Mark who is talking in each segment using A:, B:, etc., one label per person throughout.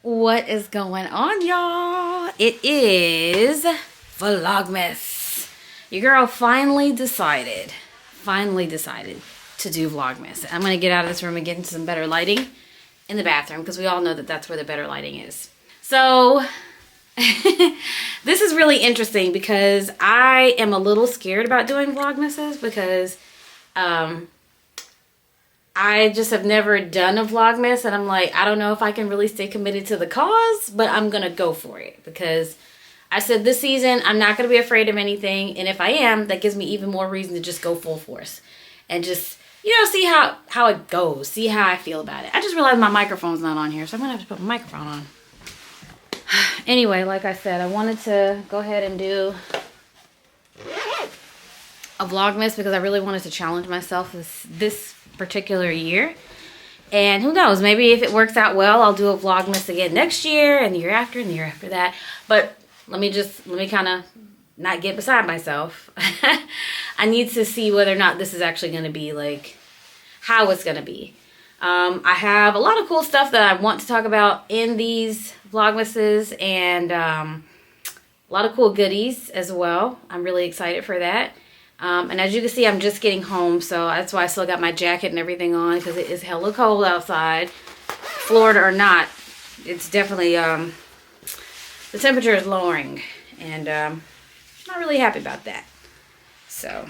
A: What is going on, y'all? It is Vlogmas. Your girl finally decided to do Vlogmas. I'm going to get out of this room and get into some better lighting in the bathroom because we all know that that's where the better lighting is. So this is really interesting because I am a little scared about doing Vlogmases because I just have never done a Vlogmas, and I'm like, I don't know if I can really stay committed to the cause, but I'm gonna go for it because I said this season I'm not gonna be afraid of anything, and if I am, that gives me even more reason to just go full force and just, you know, see how it goes, see how I feel about it. I just realized my microphone's not on here, so I'm gonna have to put my microphone on. Anyway, like I said, I wanted to go ahead and do a Vlogmas because I really wanted to challenge myself this particular year. And who knows, maybe if it works out well, I'll do a Vlogmas again next year and the year after and the year after that. But let me kind of not get beside myself. I need to see whether or not this is actually going to be like how it's going to be. I have a lot of cool stuff that I want to talk about in these Vlogmases, and a lot of cool goodies as well. I'm really excited for that. And as you can see, I'm just getting home, so that's why I still got my jacket and everything on, because it is hella cold outside. Florida or not, it's definitely, the temperature is lowering, and not really happy about that. So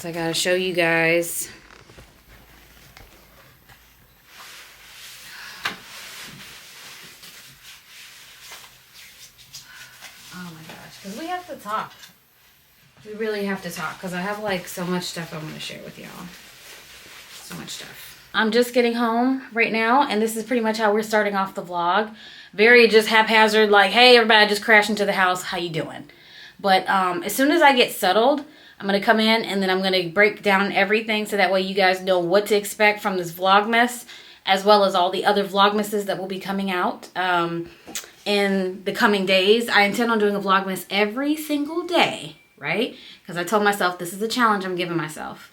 A: I gotta show you guys. Oh my gosh, because we have to talk. We really have to talk because I have like so much stuff I want to share with y'all. So much stuff. I'm just getting home right now, and this is pretty much how we're starting off the vlog. Very just haphazard, like, hey everybody, I just crashed into the house, how you doing? But as soon as I get settled, I'm going to come in and then I'm going to break down everything so that way you guys know what to expect from this Vlogmas, as well as all the other Vlogmases that will be coming out in the coming days. I intend on doing a Vlogmas every single day. Right? Because I told myself this is a challenge I'm giving myself.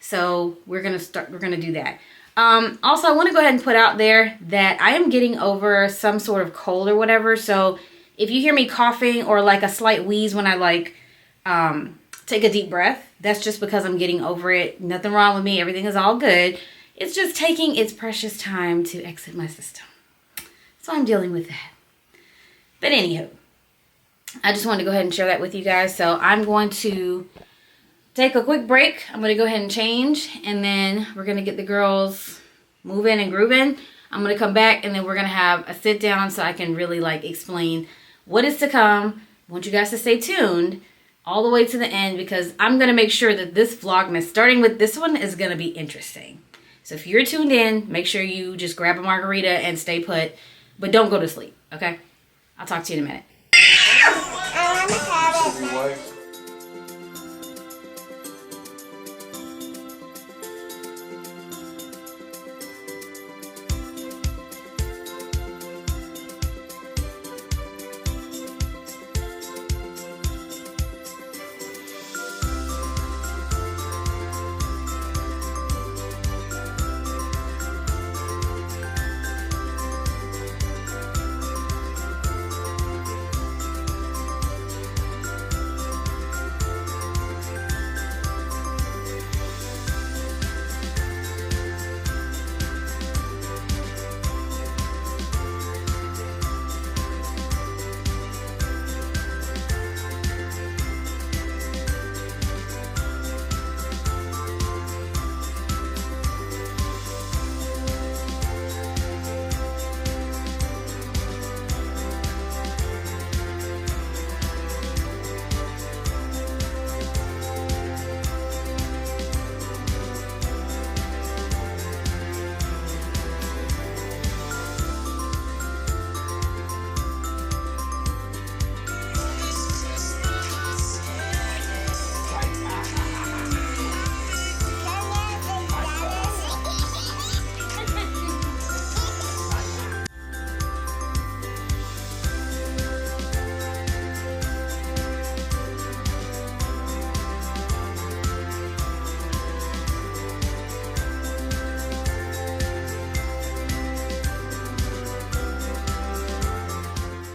A: So we're going to do that. Also, I want to go ahead and put out there that I am getting over some sort of cold or whatever. So if you hear me coughing or like a slight wheeze when I like take a deep breath, that's just because I'm getting over it. Nothing wrong with me. Everything is all good. It's just taking its precious time to exit my system. So I'm dealing with that. But anywho, I just wanted to go ahead and share that with you guys. So I'm going to take a quick break. I'm going to go ahead and change, and then we're going to get the girls moving and grooving. I'm going to come back, and then we're going to have a sit down so I can really like explain what is to come. I want you guys to stay tuned all the way to the end because I'm going to make sure that this Vlogmas, starting with this one, is going to be interesting. So if you're tuned in, make sure you just grab a margarita and stay put, but don't go to sleep, okay? I'll talk to you in a minute.
B: I want to have it.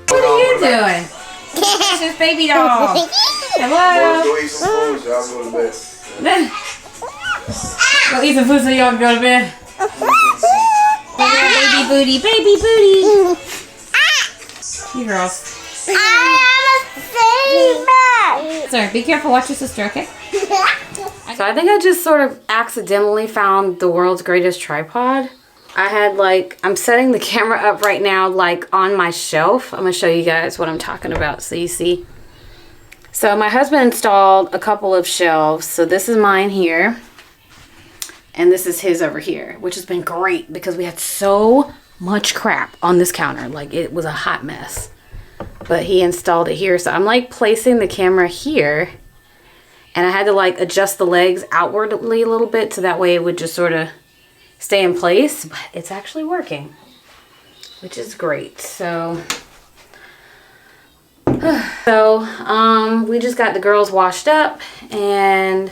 A: What are you doing? This is baby doll. Hello.
B: Go eat some food so I'll go to bed.
A: Go eat some food so y'all can go to bed. Baby booty, baby booty. You girls. Sorry, be careful. Watch your sister, okay? So I think I just sort of accidentally found the world's greatest tripod. I had like, I'm setting the camera up right now like on my shelf. I'm gonna show you guys what I'm talking about so you see. So my husband installed a couple of shelves. So this is mine here. And this is his over here, which has been great because we had so much crap on this counter. Like it was a hot mess. But he installed it here. So I'm like placing the camera here. And I had to like adjust the legs outwardly a little bit so that way it would just sort of stay in place. But it's actually working, which is great. So, we just got the girls washed up and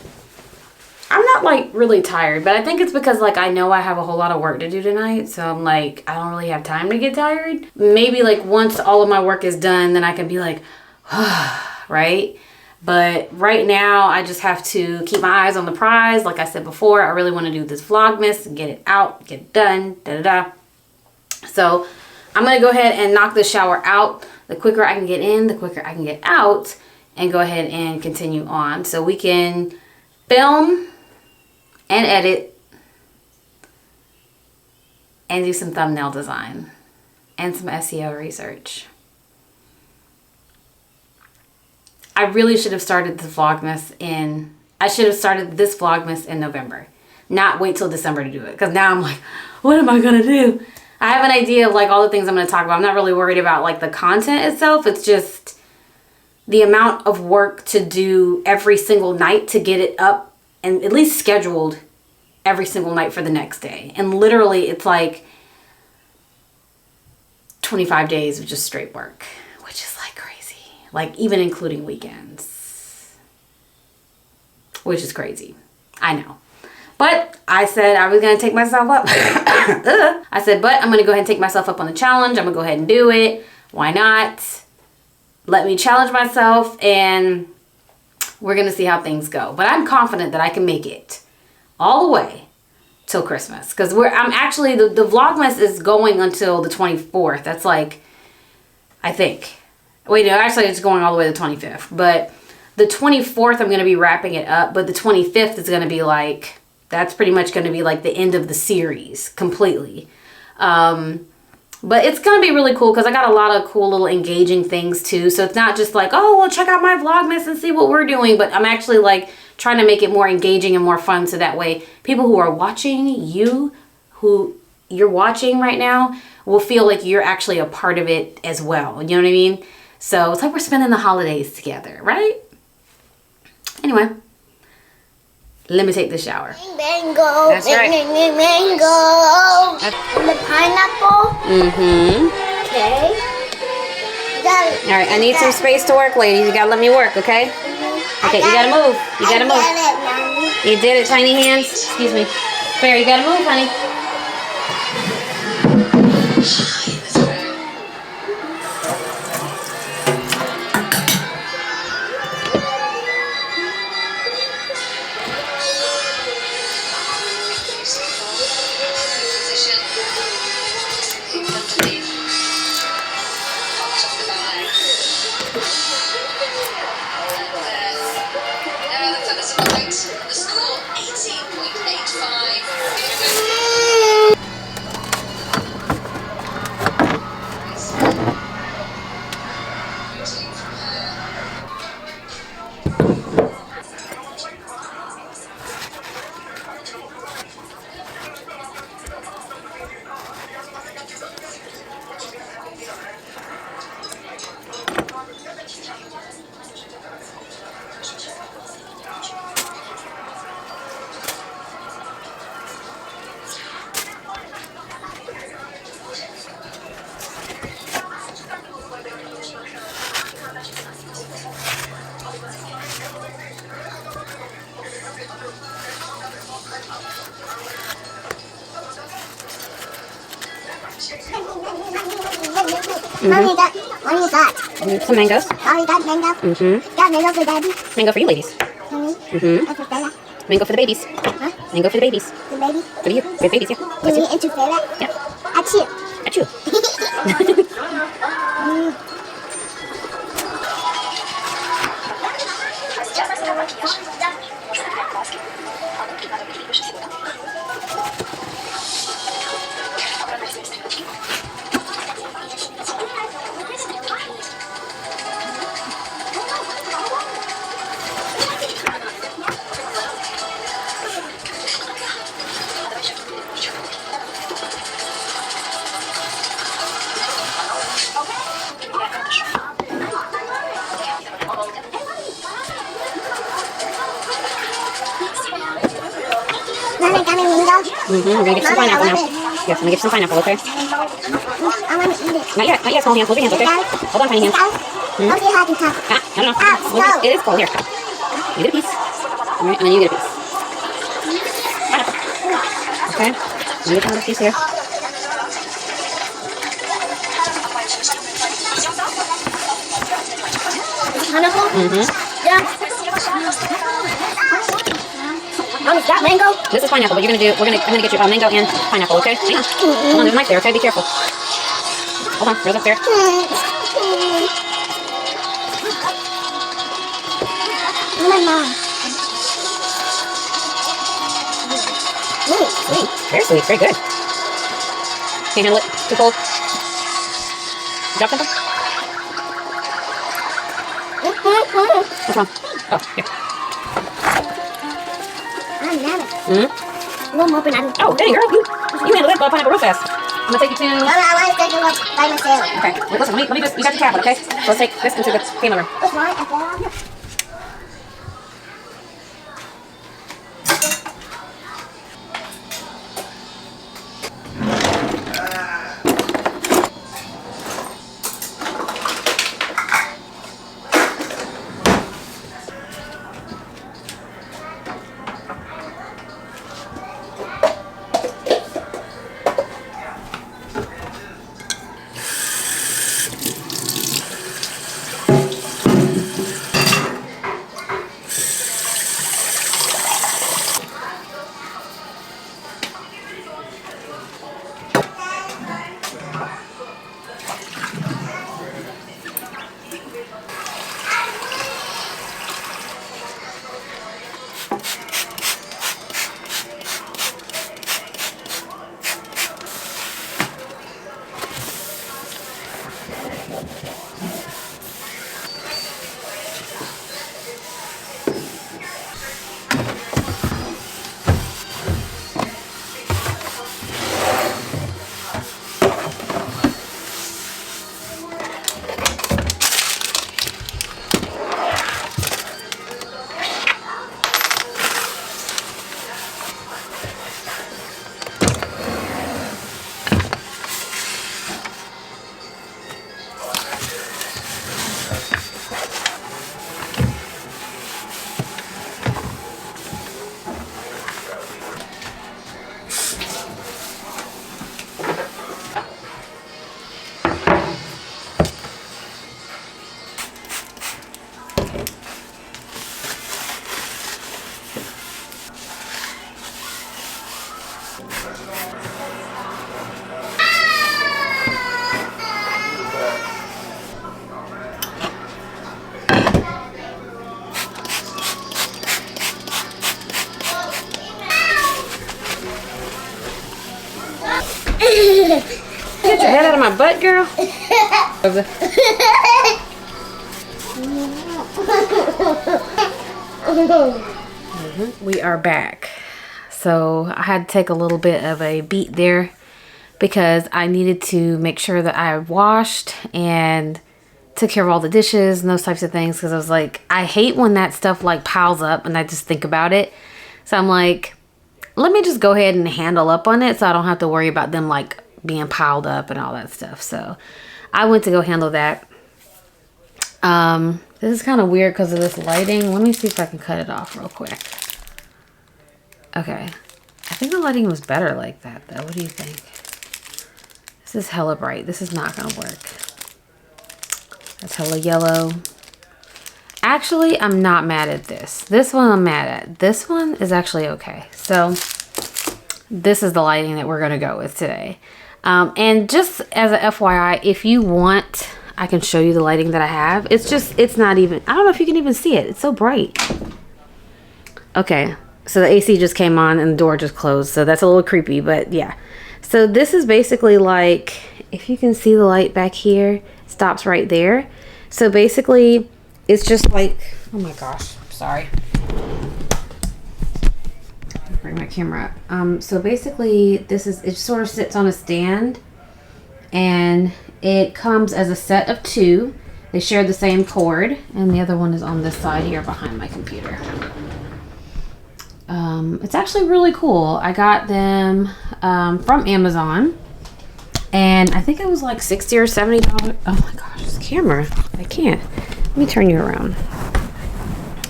A: I'm not like really tired, but I think it's because like I know I have a whole lot of work to do tonight. So I'm like, I don't really have time to get tired. Maybe like once all of my work is done, then I can be like, right? But right now I just have to keep my eyes on the prize. Like I said before, I really want to do this Vlogmas and get it out, get it done, da-da-da. So I'm going to go ahead and knock the shower out. The quicker I can get in, the quicker I can get out and go ahead and continue on. So we can film and edit and do some thumbnail design and some SEO research. I really should have started this Vlogmas in November. Not wait till December to do it. Because now I'm like, what am I going to do? I have an idea of like all the things I'm going to talk about. I'm not really worried about like the content itself. It's just the amount of work to do every single night to get it up and at least scheduled every single night for the next day. And literally it's like 25 days of just straight work, which is like crazy. Like even including weekends, which is crazy. I know. But I said I was going to take myself up. I said, but I'm going to go ahead and take myself up on the challenge. I'm going to go ahead and do it. Why not? Let me challenge myself and we're going to see how things go. But I'm confident that I can make it all the way till Christmas. Because I'm actually, the Vlogmas is going until the 24th. That's like, I think. Wait, no, actually it's going all the way to the 25th. But the 24th I'm going to be wrapping it up. But the 25th is going to be like, that's pretty much going to be like the end of the series completely. But it's going to be really cool because I got a lot of cool little engaging things too. So it's not just like, oh, well, check out my Vlogmas and see what we're doing. But I'm actually like trying to make it more engaging and more fun. So that way people who are watching who you're watching right now will feel like you're actually a part of it as well. You know what I mean? So it's like we're spending the holidays together, right? Anyway, let me take the shower.
B: Mango.
A: That's right.
B: Mango. And the pineapple.
A: Mm-hmm.
B: Okay.
A: All right, I need some space to work, ladies. You gotta let me work, okay? Okay, you gotta move. You gotta move. You did it, tiny hands. Excuse me. Fair, you gotta move, honey.
B: Mommy, that What is that?
A: Some mangoes.
B: Oh, you got mango?
A: Mm-hmm.
B: Got mango for daddy?
A: Mango for you ladies.
B: For me?
A: Mm-hmm.
B: And for Bella?
A: Mango for the babies.
B: Huh?
A: Mango for the babies.
B: The baby?
A: For you. For the babies, yeah.
B: For me and to Bella?
A: Yeah.
B: Achoo.
A: Achoo.
B: Mommy, got me mango?
A: Mm-hmm. We're gonna get some
B: Mommy, I
A: pineapple now.
B: want it.
A: Yes, let me get some pineapple, okay?
B: I want to eat it.
A: Not yet. Not yet. Small hands. Hold your hands, okay? Hold on, tiny hands.
B: Okay, hot and tough.
A: Ah, no.
B: Ah, no.
A: It is cold. Here. You get a piece. All right, and then you get a piece. Pineapple. Okay. Let me get another piece here.
B: Pineapple?
A: Mm-hmm.
B: Yeah. Mommy's got mango?
A: This is pineapple, but you're gonna do. I'm gonna get you mango and pineapple, okay? Hang on. Hold on. There's a knife there, okay? Be careful. Hold on. There's up there.
B: My mom.
A: Sweet. Very sweet. Very good. Can't handle it. Too cold. Drop something. What's wrong? Oh, here.
B: I'm nervous.
A: Mm-hmm.
B: One more banana.
A: Oh, dang, girl. You handle that pineapple real fast. I'm gonna take you to.
B: No, I want to take it up by myself.
A: Okay. Wait, listen. Let me just. You got your tablet, okay? So let's take this into the family room.
B: Which one? Up there?
A: Get your head out of my butt, girl. We are back. So I had to take a little bit of a beat there because I needed to make sure that I washed and took care of all the dishes and those types of things, because I was like, I hate when that stuff like piles up and I just think about it. So I'm like, let me just go ahead and handle up on it so I don't have to worry about them like being piled up and all that stuff. So I went to go handle that. This is kind of weird because of this lighting. Let me see if I can cut it off real quick. Okay. I think the lighting was better like that though. What do you think? This is hella bright. This is not gonna work. That's hella yellow. Actually, I'm not mad at this. This one I'm mad at. This one is actually okay. So this is the lighting that we're gonna go with today. And just as a FYI, if you want, I can show you the lighting that I have. It's not even, I don't know if you can even see it. It's so bright. Okay, so the AC just came on and the door just closed. So that's a little creepy, but yeah. So this is basically like, if you can see the light back here, stops right there. So basically, it's just like, oh my gosh, sorry. Bring my camera up. So basically, it sort of sits on a stand, and it comes as a set of two. They share the same cord, and the other one is on this side here behind my computer. It's actually really cool. I got them from Amazon, and I think it was like $60 or $70. Oh my gosh, this camera, I can't. Let me turn you around.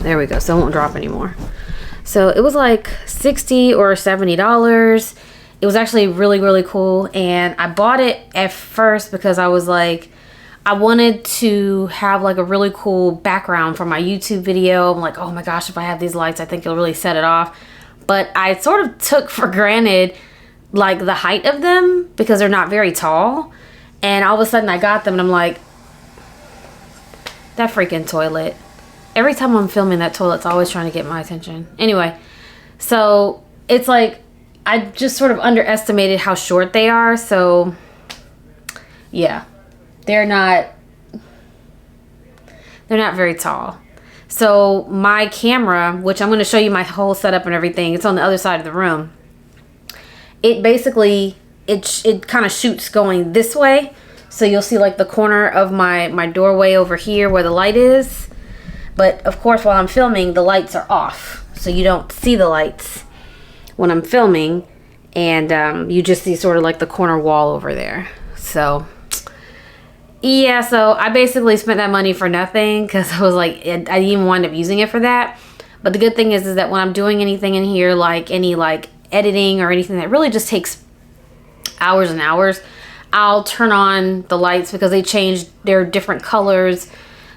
A: There we go, so it won't drop anymore. So it was like $60 or $70. It was actually really, really cool. And I bought it at first because I was like, I wanted to have like a really cool background for my YouTube video. I'm like, oh my gosh, if I have these lights, I think it'll really set it off. But I sort of took for granted like the height of them because they're not very tall. And all of a sudden I got them and I'm like, that freaking toilet. Every time I'm filming, that toilet's always trying to get my attention. Anyway, so it's like I just sort of underestimated how short they are. So yeah, they're not very tall. So my camera, which I'm going to show you my whole setup and everything, it's on the other side of the room. It basically, it kind of shoots going this way. So you'll see like the corner of my doorway over here where the light is. But of course, while I'm filming, the lights are off. So you don't see the lights when I'm filming. And you just see sort of like the corner wall over there. So yeah, so I basically spent that money for nothing because I was like, I didn't even wind up using it for that. But the good thing is that when I'm doing anything in here, like any like editing or anything that really just takes hours and hours, I'll turn on the lights because they change, they're different colors,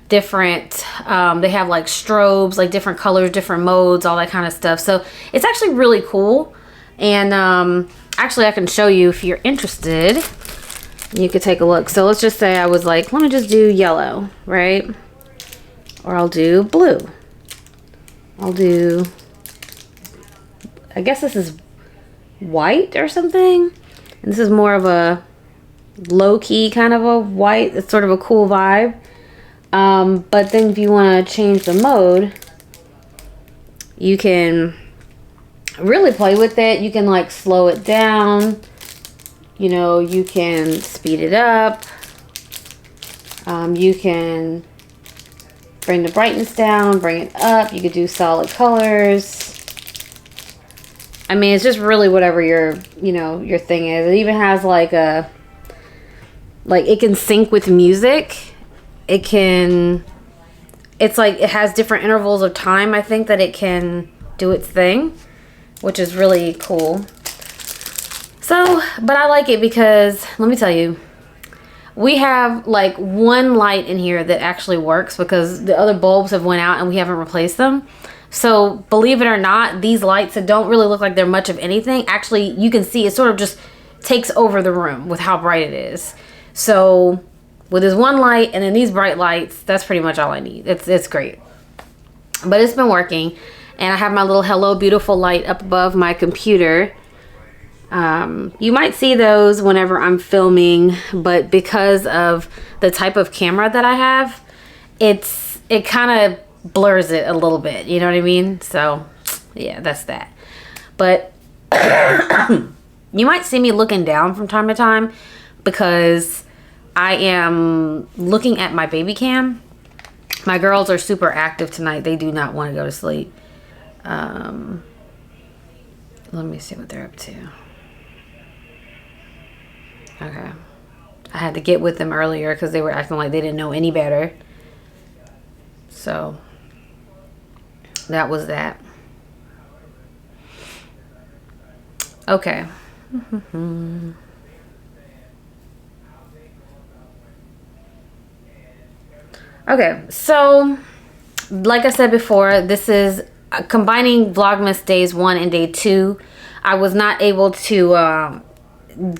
A: different, they have like strobes, like different colors, different modes, all that kind of stuff. So it's actually really cool. And actually I can show you if you're interested. You could take a look. So let's just say I was like, let me just do yellow, right? Or I'll do blue. I'll do, I guess this is white or something. And this is more of a low-key kind of a white. It's sort of a cool vibe. But then if you want to change the mode, you can really play with it. You can like slow it down. You know, you can speed it up. You can bring the brightness down, bring it up. You could do solid colors. I mean, it's just really whatever your, you know, your thing is. It even has like a, like it can sync with music. It can, it's like, it has different intervals of time, I think, that it can do its thing, which is really cool. So, but I like it because, let me tell you, we have like one light in here that actually works because the other bulbs have went out and we haven't replaced them. So believe it or not, these lights that don't really look like they're much of anything, actually you can see it sort of just takes over the room with how bright it is. So with this one light and then these bright lights, that's pretty much all I need. It's great. But it's been working. And I have my little Hello Beautiful light up above my computer. You might see those whenever I'm filming, but because of the type of camera that I have, it kind of blurs it a little bit. You know what I mean? So yeah, that's that. But you might see me looking down from time to time because I am looking at my baby cam. My girls are super active tonight. They do not want to go to sleep. Let me see what they're up to. Okay. I had to get with them earlier because they were acting like they didn't know any better. So that was that. Okay. Okay, so like I said before, this is combining Vlogmas days 1 and day 2. I was not able to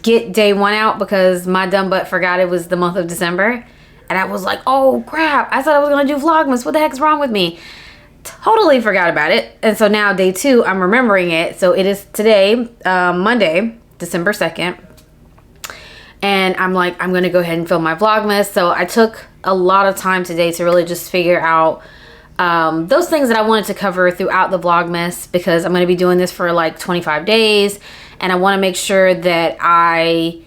A: get day 1 out because my dumb butt forgot it was the month of December. And I was like, oh crap, I thought I was going to do Vlogmas. What the heck's wrong with me? Totally forgot about it. And so now day 2, I'm remembering it. So it is today, Monday, December 2nd. And I'm like, I'm going to go ahead and film my Vlogmas. So I took a lot of time today to really just figure out those things that I wanted to cover throughout the Vlogmas, because I'm going to be doing this for like 25 days. And I want to make sure that I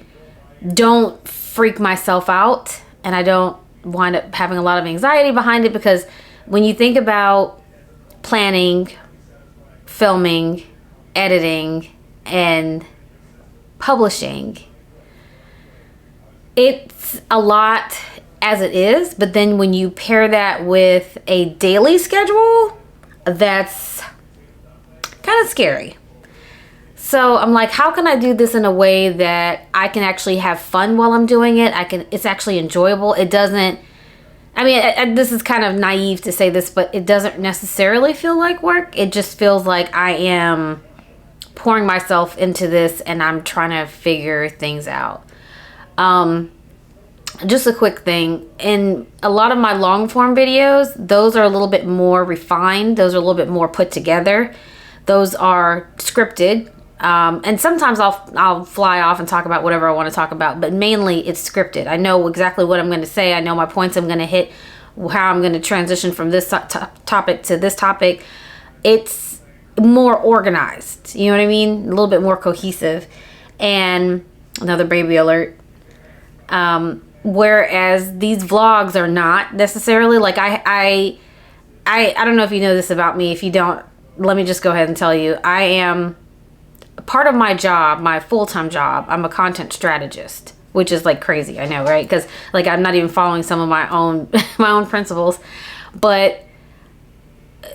A: don't freak myself out and I don't wind up having a lot of anxiety behind it, because when you think about planning, filming, editing, and publishing, it's a lot as it is, but then when you pair that with a daily schedule, that's kind of scary. So I'm like, how can I do this in a way that I can actually have fun while I'm doing it? It's actually enjoyable. It doesn't, I mean, this is kind of naive to say this, but it doesn't necessarily feel like work. It just feels like I am pouring myself into this and I'm trying to figure things out. Just a quick thing. In a lot of my long form videos, those are a little bit more refined. Those are a little bit more put together. Those are scripted. And sometimes I'll fly off and talk about whatever I want to talk about, but mainly it's scripted. I know exactly what I'm going to say. I know my points I'm going to hit, how I'm going to transition from this topic to this topic. It's more organized. You know what I mean? A little bit more cohesive. And another baby alert. Whereas these vlogs are not necessarily like I don't know if you know this about me. If you don't, let me just go ahead and tell you. I am part of my job, my full-time job. I'm a content strategist, which is like crazy. I know, right? Because like I'm not even following some of my own my own principles. But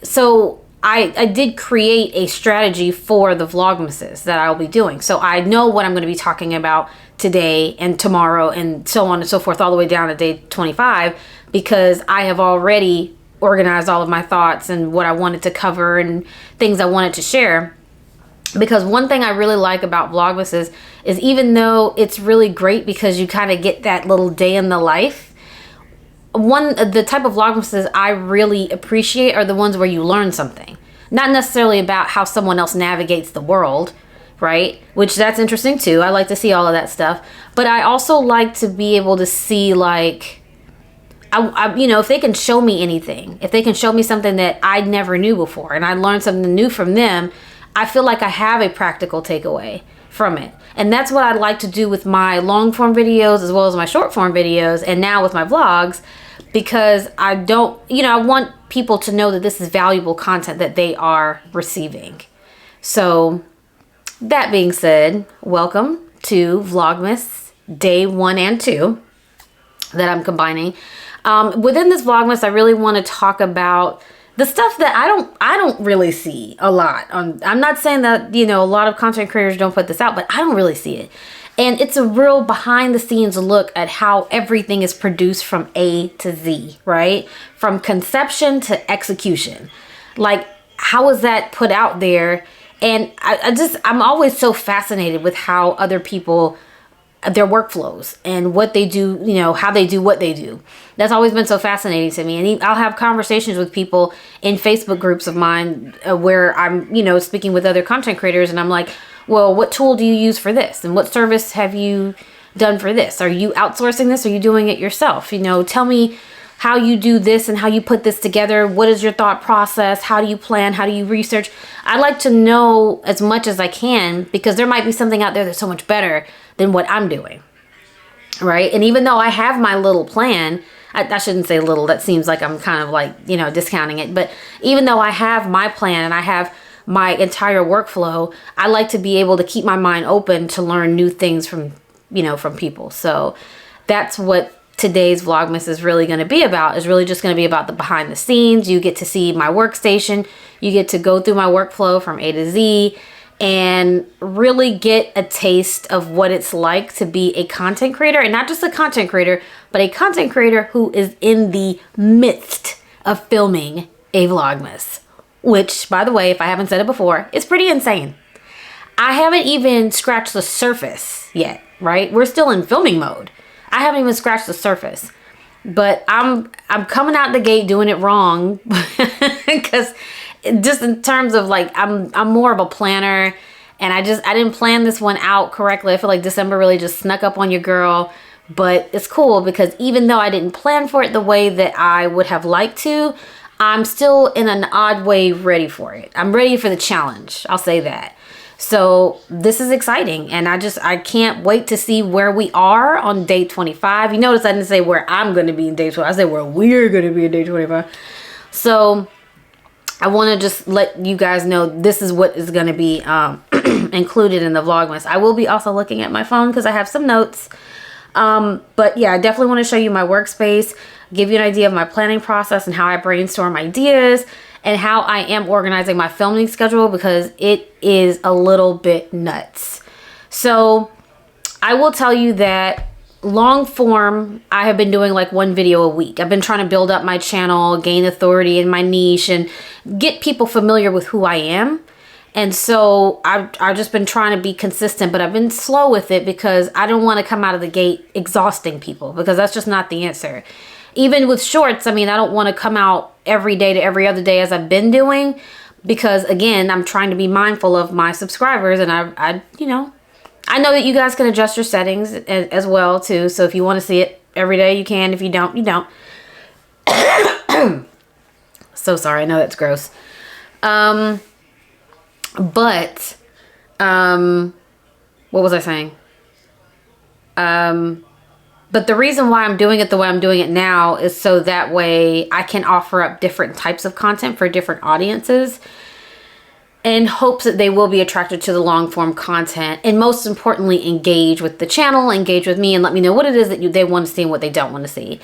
A: so I did create a strategy for the Vlogmases that I'll be doing. So I know what I'm going to be talking about today and tomorrow and so on and so forth all the way down to day 25, because I have already organized all of my thoughts and what I wanted to cover and things I wanted to share. Because one thing I really like about Vlogmases is even though it's really great because you kind of get that little day in the life, the type of Vlogmases I really appreciate are the ones where you learn something. Not necessarily about how someone else navigates the world, right? Which that's interesting too. I like to see all of that stuff. But I also like to be able to see like, you know, if they can show me anything, if they can show me something that I never knew before and I learned something new from them, I feel like I have a practical takeaway from it. And that's what I'd like to do with my long form videos as well as my short form videos and now with my vlogs, because I don't, you know, I want people to know that this is valuable content that they are receiving. So that being said, welcome to Vlogmas day 1 and 2 that I'm combining. Within this Vlogmas, I really want to talk about the stuff that I don't really see a lot. I'm not saying that, you know, a lot of content creators don't put this out, but I don't really see it. And it's a real behind the scenes look at how everything is produced from A to Z, right? From conception to execution. Like, how is that put out there? And I'm always so fascinated with how other people, their workflows and what they do, you know, how they do what they do. That's always been so fascinating to me. And I'll have conversations with people in Facebook groups of mine where I'm, you know, speaking with other content creators and I'm like, well, what tool do you use for this? And what service have you done for this? Are you outsourcing this? Or are you doing it yourself? You know, tell me how you do this and how you put this together. What is your thought process? How do you plan? How do you research? I like to know as much as I can, because there might be something out there that's so much better than what I'm doing, right? And even though I have my little plan, I shouldn't say little, that seems like I'm kind of like, you know, discounting it. But even though I have my plan and I have my entire workflow, I like to be able to keep my mind open to learn new things from, you know, from people. So that's what today's Vlogmas is really going to be about, is really just going to be about the behind the scenes. You get to see my workstation. You get to go through my workflow from A to Z. and really get a taste of what it's like to be a content creator, and not just a content creator, but a content creator who is in the midst of filming a Vlogmas, which, by the way, if I haven't said it before, is pretty insane. I haven't even scratched the surface yet, right? We're still in filming mode. I haven't even scratched the surface, but I'm coming out the gate doing it wrong because just in terms of like, I'm more of a planner, and I didn't plan this one out correctly. I feel like December really just snuck up on your girl, but it's cool because even though I didn't plan for it the way that I would have liked to, I'm still in an odd way ready for it. I'm ready for the challenge. I'll say that. So this is exciting, and I can't wait to see where we are on day 25. You notice I didn't say where I'm going to be in day 25. I said where we're going to be in day 25. So I want to just let you guys know this is what is going to be included in the Vlogmas. I will be also looking at my phone because I have some notes. But yeah, I definitely want to show you my workspace, give you an idea of my planning process and how I brainstorm ideas and how I am organizing my filming schedule, because it is a little bit nuts. So I will tell you that long form, I have been doing like one video a week. I've been trying to build up my channel, gain authority in my niche, and get people familiar with who I am. And so I've just been trying to be consistent, but I've been slow with it because I don't want to come out of the gate exhausting people, because that's just not the answer. Even with shorts, I mean, I don't want to come out every day to every other day as I've been doing, because again, I'm trying to be mindful of my subscribers, and I know that you guys can adjust your settings as well too. So if you want to see it every day, you can. If you don't, you don't. So sorry, I know that's gross. What was I saying? But the reason why I'm doing it the way I'm doing it now is so that way I can offer up different types of content for different audiences, in hopes that they will be attracted to the long form content, and most importantly, engage with the channel, engage with me, and let me know what it is that they want to see and what they don't want to see.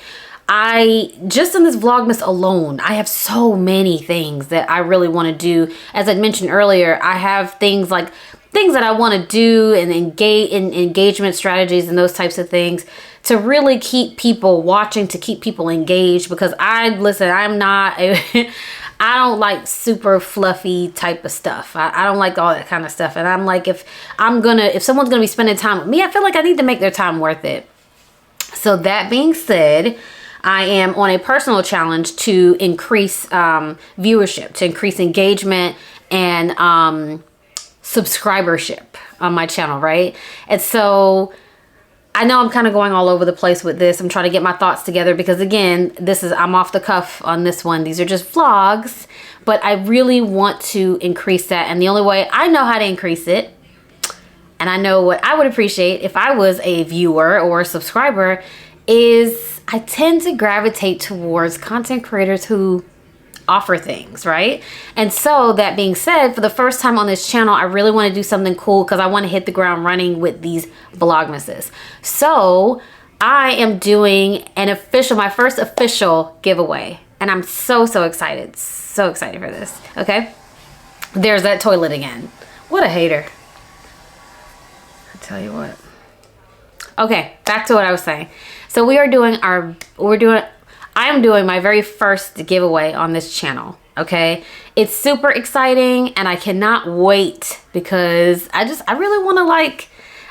A: Just in this Vlogmas alone, I have so many things that I really want to do. As I mentioned earlier, I have things that I want to do, and engage in engagement strategies and those types of things to really keep people watching, to keep people engaged, because I don't like super fluffy type of stuff. I don't like all that kind of stuff. And I'm like, if someone's going to be spending time with me, I feel like I need to make their time worth it. So that being said, I am on a personal challenge to increase viewership, to increase engagement and subscribership on my channel, right? And so I know I'm kind of going all over the place with this. I'm trying to get my thoughts together because, again, I'm off the cuff on this one. These are just vlogs, but I really want to increase that. And the only way I know how to increase it, and I know what I would appreciate if I was a viewer or a subscriber, is I tend to gravitate towards content creators who offer things, right? And so that being said, for the first time on this channel, I really want to do something cool because I want to hit the ground running with these Vlogmases. So I am doing my first official giveaway, and I'm so excited. So excited for this. Okay. There's that toilet again. What a hater. I tell you what. Okay, back to what I was saying. So I am doing my very first giveaway on this channel. Okay, it's super exciting, and I cannot wait because I really want to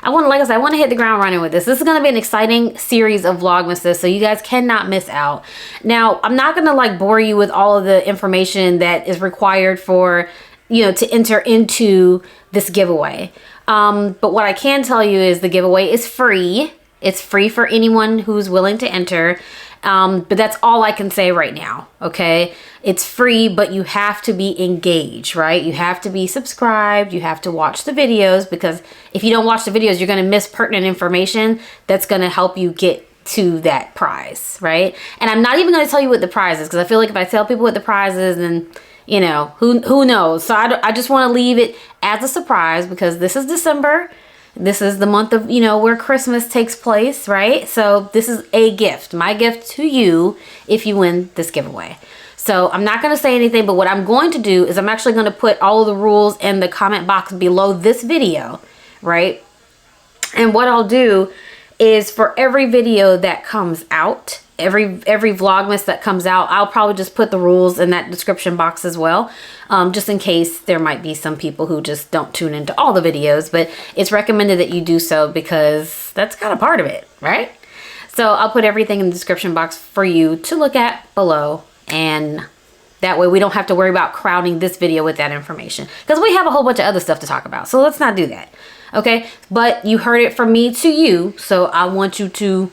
A: I want to hit the ground running with this. This is going to be an exciting series of Vlogmases, so you guys cannot miss out. Now, I'm not going to bore you with all of the information that is required for, to enter into this giveaway. But what I can tell you is the giveaway is free. It's free for anyone who's willing to enter. But that's all I can say right now, okay? It's free, but you have to be engaged, right? You have to be subscribed. You have to watch the videos, because if you don't watch the videos, you're going to miss pertinent information that's going to help you get to that prize, right? And I'm not even going to tell you what the prize is, because I feel like if I tell people what the prize is, then, who knows? So I just want to leave it as a surprise, because this is December. This is the month of, where Christmas takes place, right? So this is a gift, my gift to you if you win this giveaway. So I'm not going to say anything, but what I'm going to do is I'm actually going to put all of the rules in the comment box below this video, right? And what I'll do is for every video that comes out, every Vlogmas that comes out, I'll probably just put the rules in that description box as well, just in case there might be some people who just don't tune into all the videos. But it's recommended that you do so because that's kind of part of it, right? So I'll put everything in the description box for you to look at below, and that way we don't have to worry about crowding this video with that information, because we have a whole bunch of other stuff to talk about. So let's not do that. Okay, but you heard it from me to you, so I want you to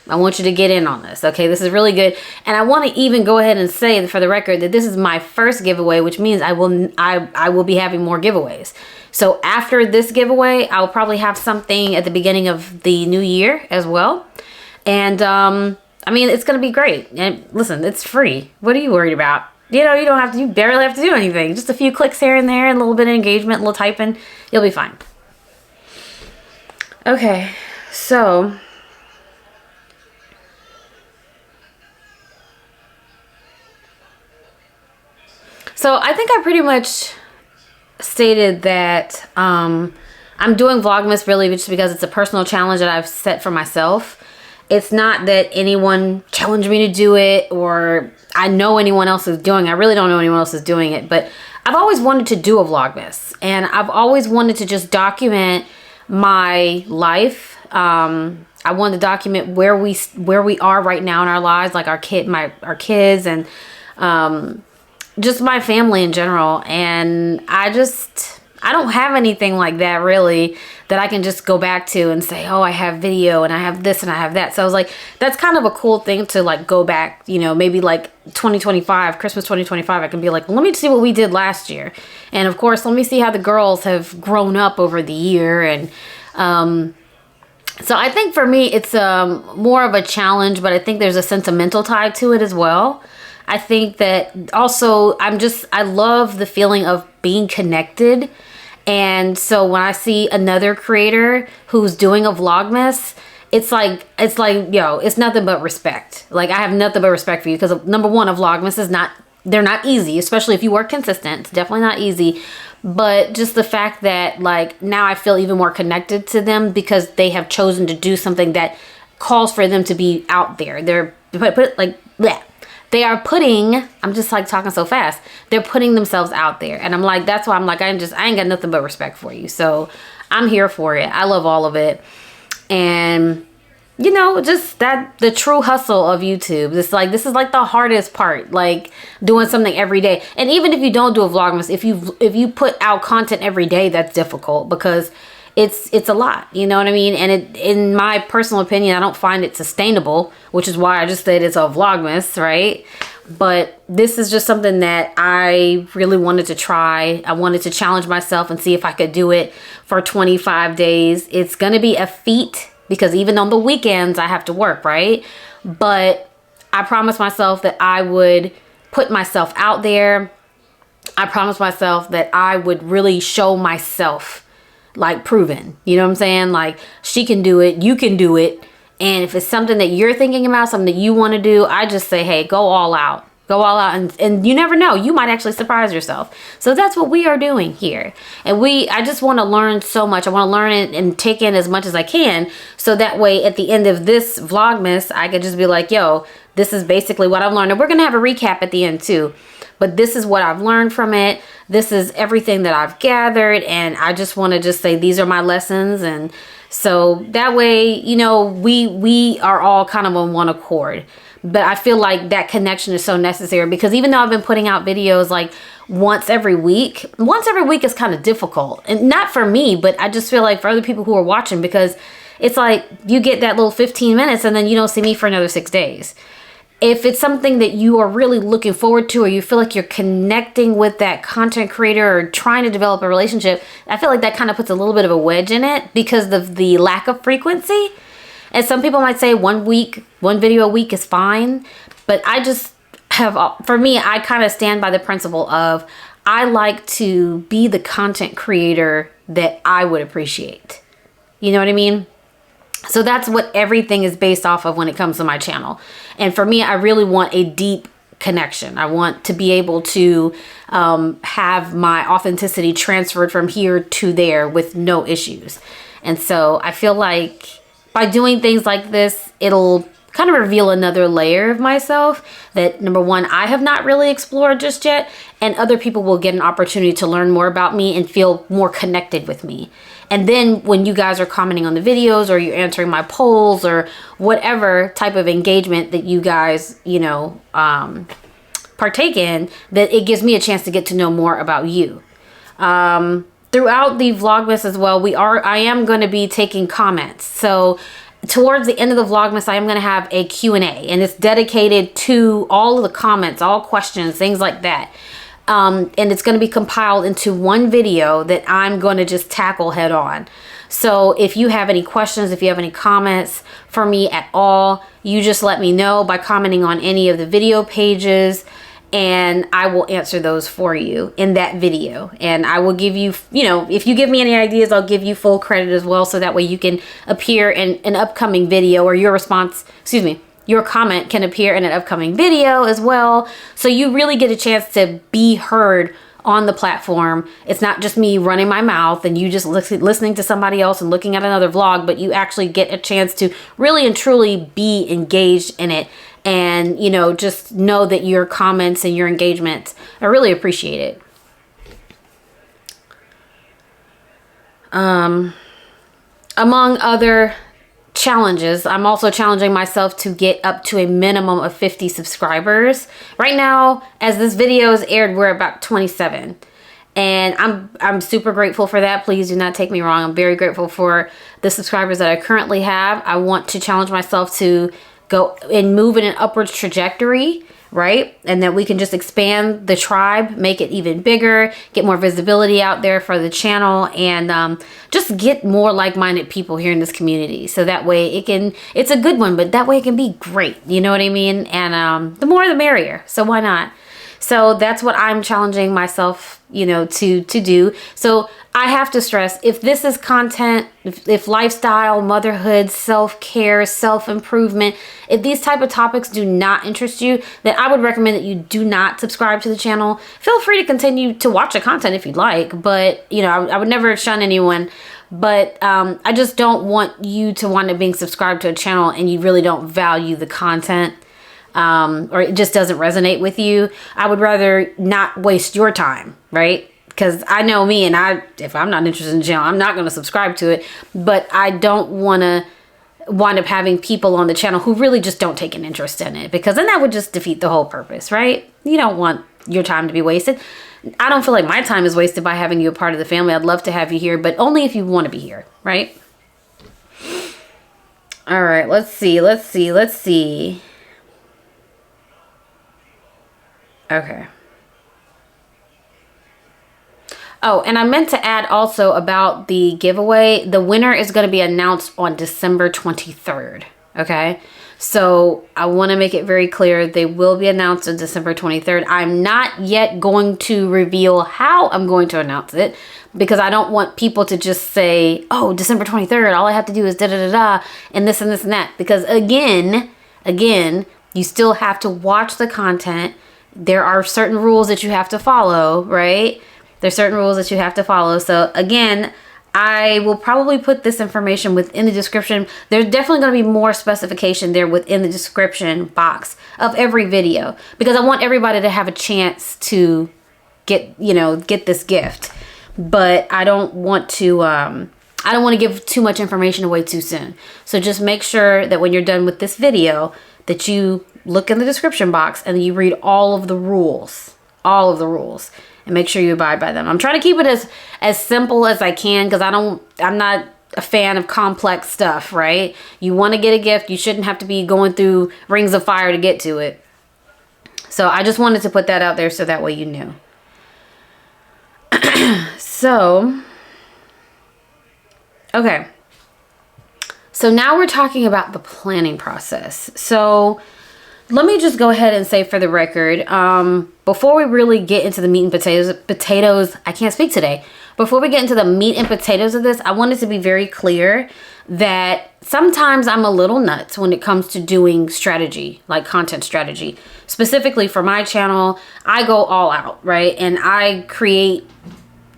A: get in on this. Okay, this is really good, and I want to even go ahead and say for the record that this is my first giveaway, which means I will be having more giveaways. So after this giveaway, I'll probably have something at the beginning of the new year as well, and I mean, it's gonna be great. And listen, it's free. What are you worried about? You know, you barely have to do anything. Just a few clicks here and there, and a little bit of engagement, a little typing. You'll be fine. Okay, so I think I pretty much stated that I'm doing Vlogmas really just because it's a personal challenge that I've set for myself. It's not that anyone challenged me to do it, or I know anyone else is doing it. I really don't know anyone else is doing it, but I've always wanted to do a Vlogmas, and I've always wanted to just document my life. I wanted to document where we are right now in our lives, like our kids, and just my family in general. And I don't have anything like that really that I can just go back to and say, oh, I have video and I have this and I have that. So I was like, that's kind of a cool thing to like go back, you know, maybe like 2025, Christmas 2025, I can be like, let me see what we did last year. And of course, let me see how the girls have grown up over the year. And so I think for me, it's more of a challenge, but I think there's a sentimental tie to it as well. I think that also I love the feeling of being connected. And so when I see another creator who's doing a Vlogmas, it's like, yo, it's nothing but respect. Like, I have nothing but respect for you, because number one, a Vlogmas they're not easy, especially if you work consistent. It's definitely not easy. But just the fact that like now I feel even more connected to them because they have chosen to do something that calls for them to be out there. They're They are putting, I'm just like talking so fast, they're putting themselves out there. And I'm like, that's why I'm like, I ain't got nothing but respect for you. So I'm here for it. I love all of it. And you know, just the true hustle of YouTube. This is like the hardest part, like doing something every day. And even if you don't do a Vlogmas, if you put out content every day, that's difficult because it's a lot, you know what I mean? And in my personal opinion, I don't find it sustainable, which is why I just said it's a Vlogmas, right? But this is just something that I really wanted to try. I wanted to challenge myself and see if I could do it for 25 days. It's going to be a feat because even on the weekends I have to work, right? But I promised myself that I would put myself out there. I promised myself that I would really show myself like proven, you know what I'm saying? Like, she can do it, you can do it. And if it's something that you're thinking about, something that you want to do, I just say, hey, go all out. Go all out, and you never know, you might actually surprise yourself. So that's what we are doing here. And I just want to learn so much. I want to learn it and take in as much as I can. So that way at the end of this Vlogmas, I could just be like, yo, this is basically what I've learned. And we're going to have a recap at the end too. But this is what I've learned from it. This is everything that I've gathered. And I just want to just say, these are my lessons. And so that way, you know, we are all kind of on one accord. But I feel like that connection is so necessary because even though I've been putting out videos like once every week is kind of difficult. And not for me, but I just feel like for other people who are watching, because it's like you get that little 15 minutes and then you don't see me for another 6 days. If it's something that you are really looking forward to, or you feel like you're connecting with that content creator or trying to develop a relationship, I feel like that kind of puts a little bit of a wedge in it because of the lack of frequency. And some people might say one video a week is fine. But I just for me, I kind of stand by the principle of I like to be the content creator that I would appreciate. You know what I mean? So that's what everything is based off of when it comes to my channel. And for me, I really want a deep connection. I want to be able to have my authenticity transferred from here to there with no issues. And so I feel like by doing things like this, it'll kind of reveal another layer of myself that, number one, I have not really explored just yet, and other people will get an opportunity to learn more about me and feel more connected with me. And then when you guys are commenting on the videos, or you're answering my polls, or whatever type of engagement that you guys, partake in, that it gives me a chance to get to know more about you. Throughout the Vlogmas as well, I am going to be taking comments. So towards the end of the Vlogmas, I am going to have a Q&A, and it's dedicated to all of the comments, all questions, things like that. And it's going to be compiled into one video that I'm going to just tackle head on. So if you have any questions, if you have any comments for me at all, you just let me know by commenting on any of the video pages, and I will answer those for you in that video. And I will give you, if you give me any ideas, I'll give you full credit as well. So that way you can appear in an upcoming video, or your comment can appear in an upcoming video as well. So you really get a chance to be heard on the platform. It's not just me running my mouth and you just listening to somebody else and looking at another vlog, but you actually get a chance to really and truly be engaged in it. And, just know that your comments and your engagements are really appreciated. Among other challenges, I'm also challenging myself to get up to a minimum of 50 subscribers. Right now, as this video is aired, we're about 27. And I'm super grateful for that. Please do not take me wrong. I'm very grateful for the subscribers that I currently have. I want to challenge myself to go and move in an upwards trajectory, right? And that we can just expand the tribe, make it even bigger, get more visibility out there for the channel, and just get more like-minded people here in this community. So that way it's a good one, but that way it can be great. You know what I mean? And the more the merrier. So why not? So that's what I'm challenging myself, to do. So I have to stress, if this is content, if lifestyle, motherhood, self-care, self-improvement, if these type of topics do not interest you, then I would recommend that you do not subscribe to the channel. Feel free to continue to watch the content if you'd like, but I would never shun anyone. But I just don't want you to wind up being subscribed to a channel and you really don't value the content. Or it just doesn't resonate with you. I would rather not waste your time, right? Because I know me, and if I'm not interested in the channel, I'm not going to subscribe to it. But I don't want to wind up having people on the channel who really just don't take an interest in it, because then that would just defeat the whole purpose, right? You don't want your time to be wasted. I don't feel like my time is wasted by having you a part of the family. I'd love to have you here, but only if you want to be here, right? All right, let's see. Okay. Oh, and I meant to add also about the giveaway. The winner is going to be announced on December 23rd. Okay. So I want to make it very clear. They will be announced on December 23rd. I'm not yet going to reveal how I'm going to announce it, because I don't want people to just say, oh, December 23rd, all I have to do is da-da-da-da and this and this and that. Because again, you still have to watch the content. There are certain rules that you have to follow, right? There's certain rules that you have to follow. So again, I will probably put this information within the description. There's definitely going to be more specification there within the description box of every video, because I want everybody to have a chance to get this gift. But I don't want to give too much information away too soon. So just make sure that when you're done with this video that you look in the description box and you read all of the rules, and make sure you abide by them. I'm trying to keep it as simple as I can, because I'm not a fan of complex stuff, right? You want to get a gift, you shouldn't have to be going through rings of fire to get to it. So I just wanted to put that out there so that way you knew. So, okay. So now we're talking about the planning process. So let me just go ahead and say for the record, before we really get into the meat and potatoes, I can't speak today. before we get into the meat and potatoes of this, I wanted to be very clear that sometimes I'm a little nuts when it comes to doing strategy, like content strategy. Specifically for my channel, I go all out, right? And I create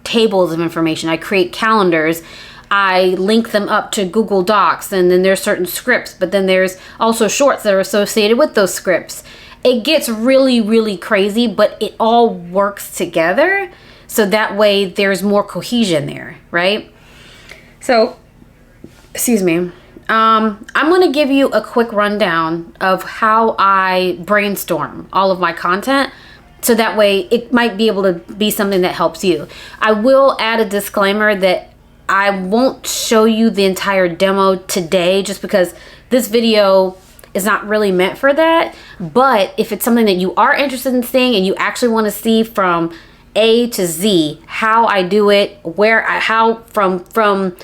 A: tables of information. I create calendars. I link them up to Google Docs, and then there's certain scripts, but then there's also shorts that are associated with those scripts. It gets really, really crazy, but it all works together. So that way there's more cohesion there, right? So, excuse me. I'm going to give you a quick rundown of how I brainstorm all of my content. So that way it might be able to be something that helps you. I will add a disclaimer that I won't show you the entire demo today just because this video is not really meant for that. But if it's something that you are interested in seeing and you actually want to see from A to Z, how I do it, how from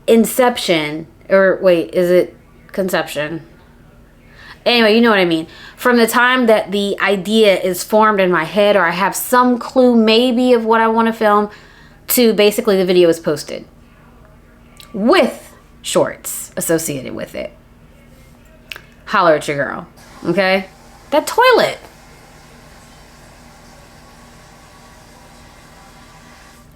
A: inception, or wait, is it conception? Anyway, you know what I mean. From the time that the idea is formed in my head, or I have some clue maybe of what I want to film, to basically the video is posted with shorts associated with it. Holler at your girl, okay? That toilet.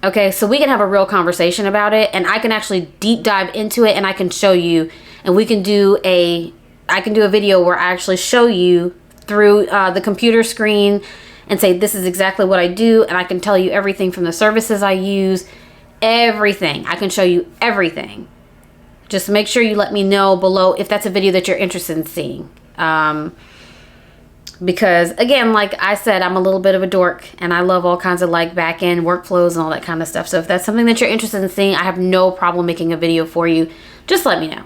A: Okay, so we can have a real conversation about it, and I can actually deep dive into it, and I can show you, and we can do I can do a video where I actually show you through the computer screen and say, this is exactly what I do, and I can tell you everything from the services I use, everything. I can show you everything. Just make sure you let me know below if that's a video that you're interested in seeing. Because again, like I said, I'm a little bit of a dork and I love all kinds of like back-end workflows and all that kind of stuff. So if that's something that you're interested in seeing, I have no problem making a video for you. Just let me know.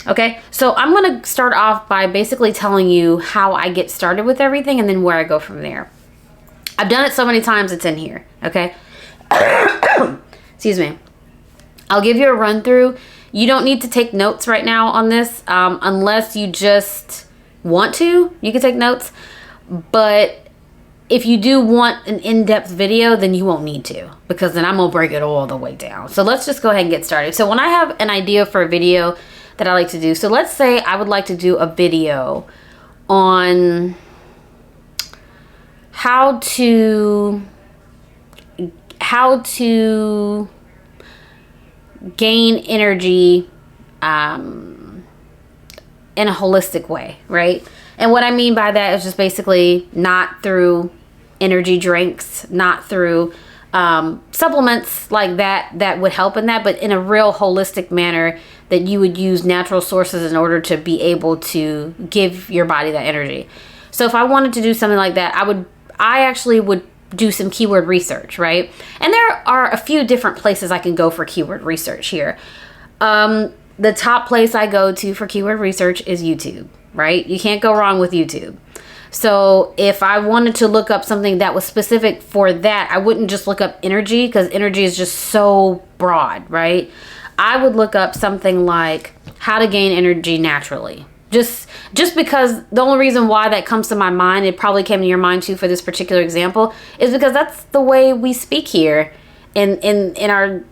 A: Okay, so I'm gonna start off by basically telling you how I get started with everything and then where I go from there. I've done it so many times, it's in here, okay? Excuse me. I'll give you a run through. You don't need to take notes right now on this unless you just want to. You can take notes, but if you do want an in-depth video, then you won't need to, because then I'm gonna break it all the way down. So let's just go ahead and get started. So when I have an idea for a video that I like to do, so let's say I would like to do a video on how to gain energy in a holistic way, right? And what I mean by that is just basically not through energy drinks, not through supplements like that would help in that, but in a real holistic manner that you would use natural sources in order to be able to give your body that energy. So if I wanted to do something like that, I actually would do some keyword research, right? And there are a few different places I can go for keyword research here. The top place I go to for keyword research is YouTube, right? You can't go wrong with YouTube. So if I wanted to look up something that was specific for that, I wouldn't just look up energy, because energy is just so broad, right? I would look up something like how to gain energy naturally. Just because the only reason why that comes to my mind, it probably came to your mind too for this particular example, is because that's the way we speak here in our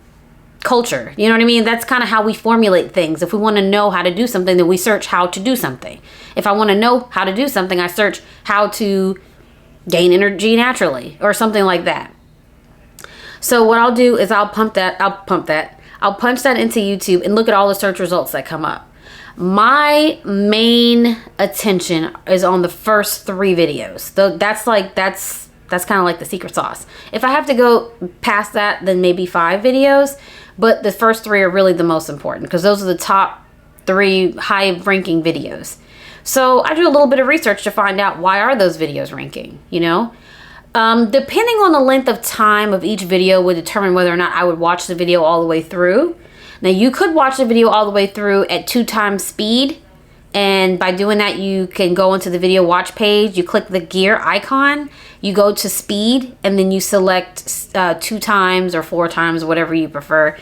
A: culture. You know what I mean? That's kind of how we formulate things. If we want to know how to do something, then we search how to do something. If I want to know how to do something, I search how to gain energy naturally or something like that. So what I'll do is I'll punch that into YouTube and look at all the search results that come up. My main attention is on the first 3 videos. That's kind of like the secret sauce. If I have to go past that, then maybe 5 videos, but the first 3 are really the most important, because those are the top 3 high ranking videos. So I do a little bit of research to find out, why are those videos ranking, you know? Depending on the length of time of each video would determine whether or not I would watch the video all the way through. Now you could watch the video all the way through at 2 times speed, and by doing that you can go into the video watch page, you click the gear icon, you go to speed, and then you select 2 times or 4 times, whatever you prefer.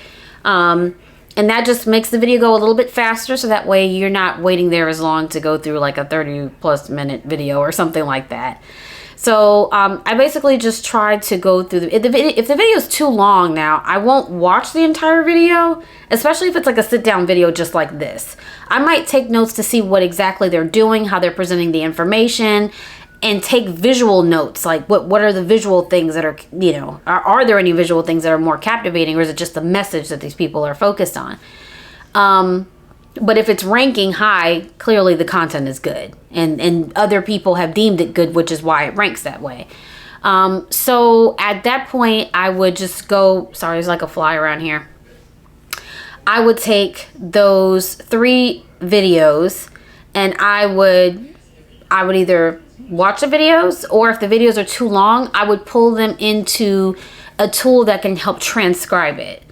A: And And that just makes the video go a little bit faster, so that way you're not waiting there as long to go through like a 30+ minute video or something like that. So I basically just try to go through if the video is too long now, I won't watch the entire video, especially if it's like a sit down video just like this. I might take notes to see what exactly they're doing, how they're presenting the information, and take visual notes, like what are the visual things that are, you know, are there any visual things that are more captivating, or is it just the message that these people are focused on? But if it's ranking high, clearly the content is good, and other people have deemed it good, which is why it ranks that way. So at that point, I would just go, sorry, there's like a fly around here. I would take those 3 videos and I would either watch the videos, or if the videos are too long, I would pull them into a tool that can help transcribe it.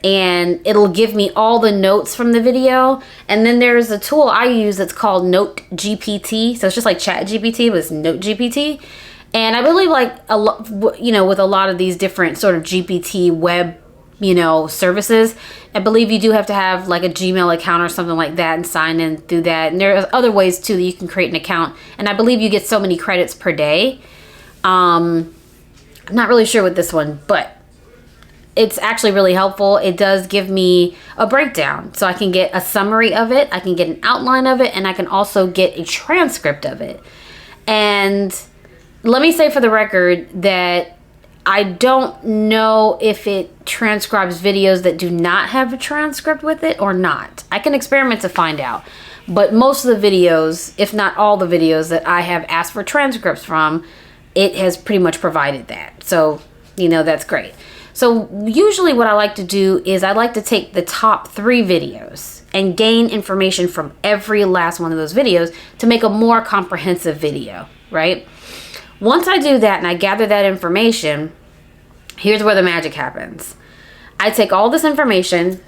A: And it'll give me all the notes from the video. And then there's a tool I use that's called Note GPT. So it's just like Chat GPT, but it's Note GPT. And I believe like with a lot of these different sort of GPT web, services, I believe you do have to have like a Gmail account or something like that and sign in through that. And there's other ways too that you can create an account. And I believe you get so many credits per day. I'm not really sure with this one, but it's actually really helpful. It does give me a breakdown, so I can get a summary of it, I can get an outline of it, and I can also get a transcript of it. And let me say for the record that I don't know if it transcribes videos that do not have a transcript with it or not. I can experiment to find out. But most of the videos, if not all the videos that I have asked for transcripts from, it has pretty much provided that. So, that's great. So usually what I like to do is I like to take the top 3 videos and gain information from every last one of those videos to make a more comprehensive video, right? Once I do that and I gather that information, here's where the magic happens. I take all this information.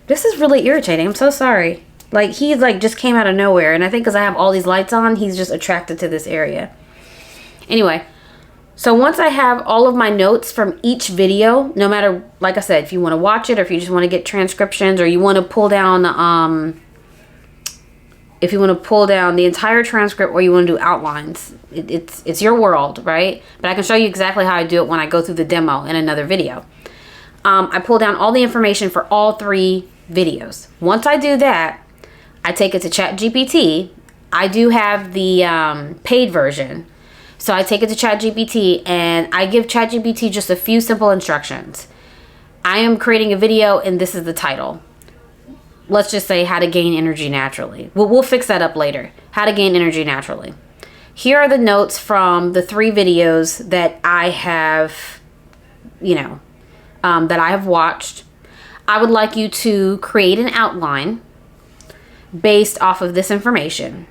A: This is really irritating. I'm so sorry. Like he just came out of nowhere, and I think because I have all these lights on, he's just attracted to this area. Anyway. So once I have all of my notes from each video, no matter, like I said, if you want to watch it or if you just want to get transcriptions or you want to pull down, if you want to pull down the entire transcript or you want to do outlines, it's your world, right? But I can show you exactly how I do it when I go through the demo in another video. I pull down all the information for all 3 videos. Once I do that, I take it to ChatGPT. I do have the paid version. So I take it to ChatGPT and I give ChatGPT just a few simple instructions. I am creating a video and this is the title. Let's just say how to gain energy naturally. We'll fix that up later. How to gain energy naturally. Here are the notes from the 3 videos that I have, that I have watched. I would like you to create an outline based off of this information.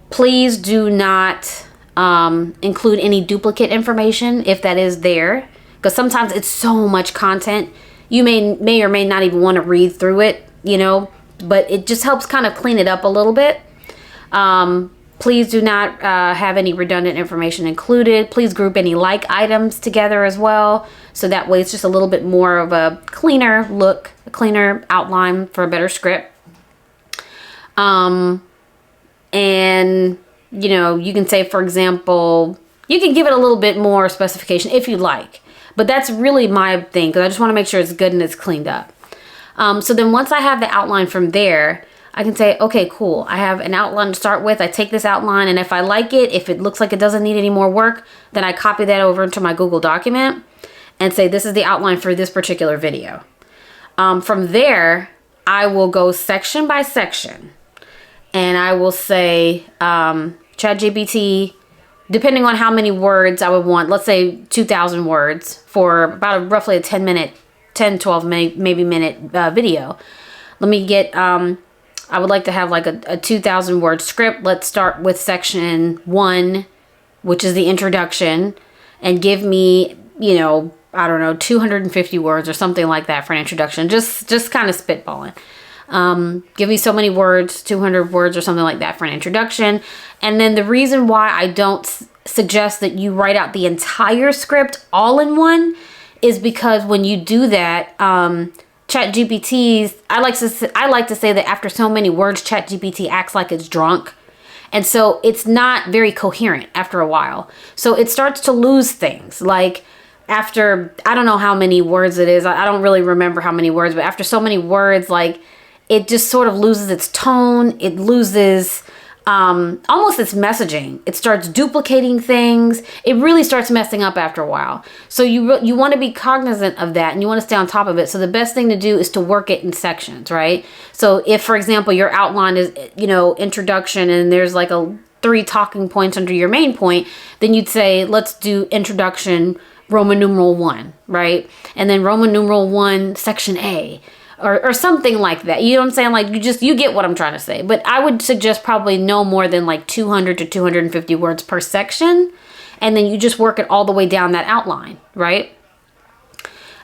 A: Please do not include any duplicate information if that is there, because sometimes it's so much content you may or may not even want to read through it, but it just helps kind of clean it up a little bit. Please do not have any redundant information included. Please group any like items together as well, so that way it's just a little bit more of a cleaner look, a cleaner outline for a better script. And you can say, for example, you can give it a little bit more specification if you like. But that's really my thing, because I just want to make sure it's good and it's cleaned up. So then once I have the outline from there, I can say, okay, cool. I have an outline to start with. I take this outline, and if I like it, if it looks like it doesn't need any more work, then I copy that over into my Google document and say, this is the outline for this particular video. From there, I will go section by section. And I will say, ChatGPT, depending on how many words I would want, let's say 2,000 words for about roughly a 12 maybe minute video. Let me get, I would like to have like a 2,000 word script. Let's start with section 1, which is the introduction, and give me, 250 words or something like that for an introduction. Just kind of spitballing. Give me so many words, 200 words or something like that for an introduction. And then the reason why I don't suggest that you write out the entire script all in one is because when you do that, ChatGPT's, I like to say that after so many words, ChatGPT acts like it's drunk. And so it's not very coherent after a while. So it starts to lose things. Like after, I don't know how many words it is. I don't really remember how many words, but after so many words, like it just sort of loses its tone. It loses almost its messaging. It starts duplicating things. It really starts messing up after a while. So you want to be cognizant of that and you want to stay on top of it. So the best thing to do is to work it in sections, right? So if, for example, your outline is, introduction and there's like 3 talking points under your main point, then you'd say, let's do introduction, Roman numeral 1, right? And then Roman numeral 1, section A. Or something like that. You know what I'm saying? Like you get what I'm trying to say. But I would suggest probably no more than like 200 to 250 words per section. And then you just work it all the way down that outline, right?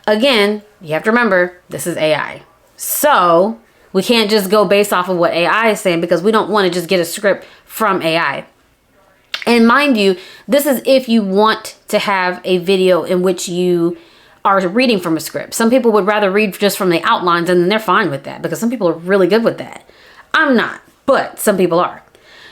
A: Again, you have to remember, this is AI. So we can't just go based off of what AI is saying because we don't want to just get a script from AI. And mind you, this is if you want to have a video in which you are reading from a script. Some people would rather read just from the outlines and then they're fine with that because some people are really good with that. I'm not, but some people are.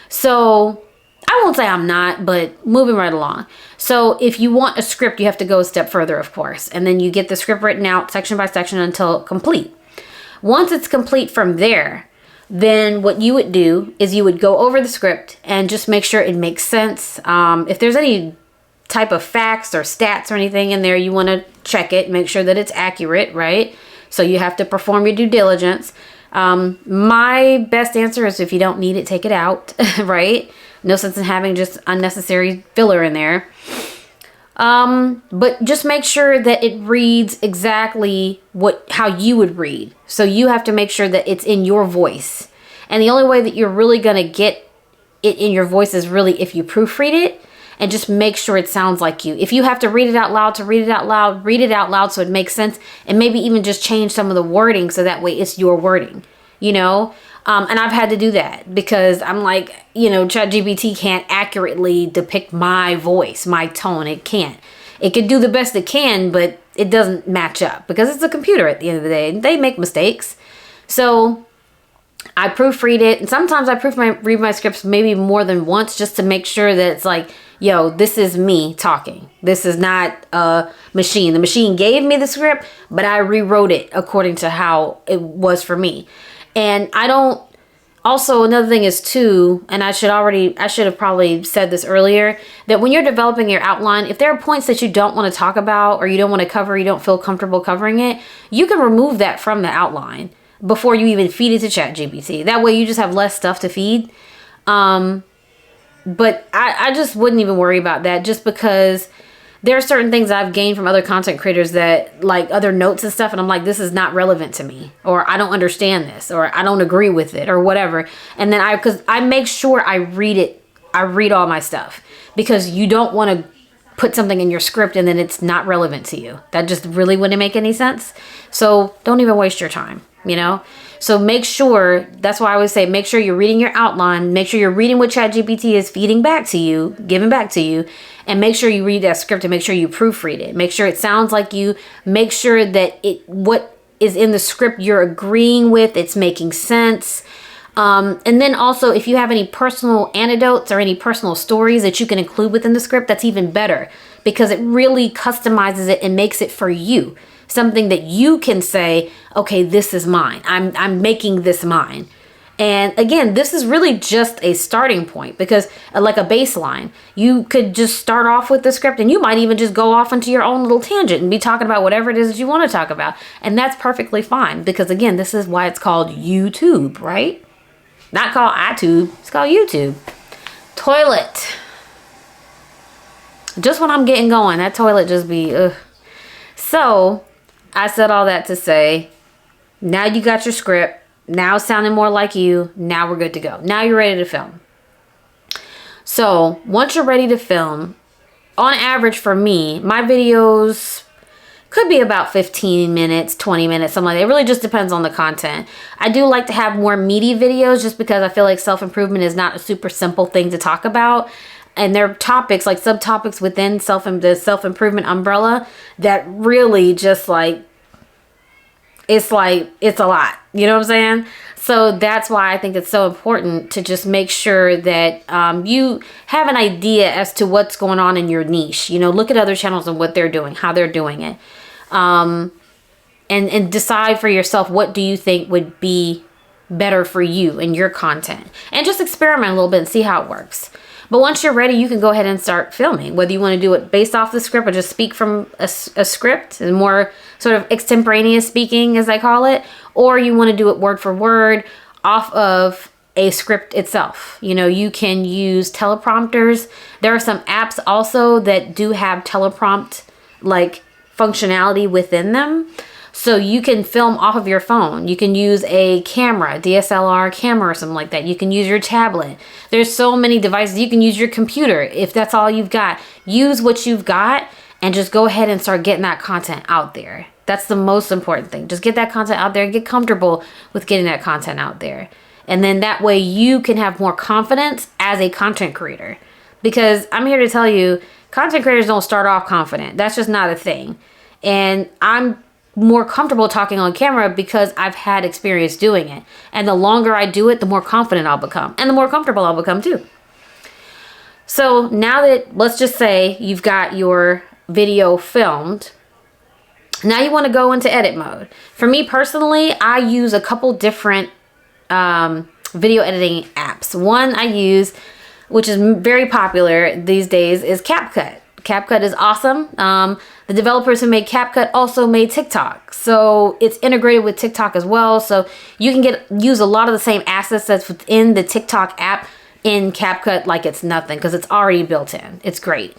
A: So I won't say I'm not, but moving right along. So if you want a script, you have to go a step further, of course. And then you get the script written out section by section until complete. Once it's complete from there, then what you would do is you would go over the script and just make sure it makes sense. If there's any type of facts or stats or anything in there, you want to check it, make sure that it's accurate, right? So you have to perform your due diligence. My best answer is if you don't need it, take it out, right? No sense in having just unnecessary filler in there. But just make sure that it reads exactly how you would read. So you have to make sure that it's in your voice. And the only way that you're really going to get it in your voice is really if you proofread it. And just make sure it sounds like you. If you have to read it out loud to read it out loud, read it out loud so it makes sense. And maybe even just change some of the wording so that way it's your wording, And I've had to do that because I'm like, ChatGPT can't accurately depict my voice, my tone. It can't. It can do the best it can, but it doesn't match up because it's a computer at the end of the day. They make mistakes. So I proofread it. And sometimes I read my scripts maybe more than once just to make sure that it's like, yo, this is me talking. This is not a machine. The machine gave me the script, but I rewrote it according to how it was for me. And also another thing is too, and I should have probably said this earlier, that when you're developing your outline, if there are points that you don't want to talk about or you don't want to cover, you don't feel comfortable covering it, you can remove that from the outline before you even feed it to ChatGPT. That way you just have less stuff to feed. But I just wouldn't even worry about that just because there are certain things I've gained from other content creators that like other notes and stuff. And I'm like, this is not relevant to me, or I don't understand this, or I don't agree with it, or whatever. And then because I make sure I read it. I read all my stuff because you don't want to put something in your script and then it's not relevant to you. That just really wouldn't make any sense. So don't even waste your time, So make sure, that's why I always say, make sure you're reading your outline, make sure you're reading what ChatGPT is feeding back to you, giving back to you, and make sure you read that script and make sure you proofread it. Make sure it sounds like you, make sure that what is in the script you're agreeing with, it's making sense. And then also, if you have any personal anecdotes or any personal stories that you can include within the script, that's even better because it really customizes it and makes it for you. Something that you can say, okay, this is mine. I'm making this mine. And again, this is really just a starting point because like a baseline, you could just start off with the script and you might even just go off into your own little tangent and be talking about whatever it is that you want to talk about. And that's perfectly fine because again, this is why it's called YouTube, right? Not called iTube, it's called YouTube. Toilet. Just when I'm getting going, that toilet just be, ugh. So I said all that to say, now you got your script. Now it's sounding more like you. Now we're good to go. Now you're ready to film. So once you're ready to film, on average for me, my videos could be about 15 minutes, 20 minutes, something like that. It really just depends on the content. I do like to have more meaty videos just because I feel like self-improvement is not a super simple thing to talk about. And there are topics, like subtopics within the self-improvement umbrella that really just like it's like, it's a lot. You know what I'm saying? So that's why I think it's so important to just make sure that you have an idea as to what's going on in your niche. You know, look at other channels and what they're doing, how they're doing it. And decide for yourself, what do you think would be better for you and your content. And just experiment a little bit and see how it works. But once you're ready, you can go ahead and start filming, whether you want to do it based off the script or just speak from a script and more sort of extemporaneous speaking, as I call it, or you want to do it word for word off of a script itself. You know, you can use teleprompters. There are some apps also that do have teleprompt like functionality within them. So you can film off of your phone. You can use a camera, DSLR camera or something like that. You can use your tablet. There's so many devices. You can use your computer if that's all you've got. Use what you've got and just go ahead and start getting that content out there. That's the most important thing. Just get that content out there and get comfortable with getting that content out there. And then that way you can have more confidence as a content creator. Because I'm here to tell you, content creators don't start off confident. That's just not a thing. And I'm more comfortable talking on camera because I've had experience doing it. And the longer I do it, the more confident I'll become. And the more comfortable I'll become too. So now that, let's just say you've got your video filmed, now you want to go into edit mode. For me personally, I use a couple different video editing apps. One I use, which is very popular these days, is CapCut. CapCut is awesome. The developers who made CapCut also made TikTok. So it's integrated with TikTok as well. So you can use a lot of the same assets that's within the TikTok app in CapCut like it's nothing because it's already built in. It's great.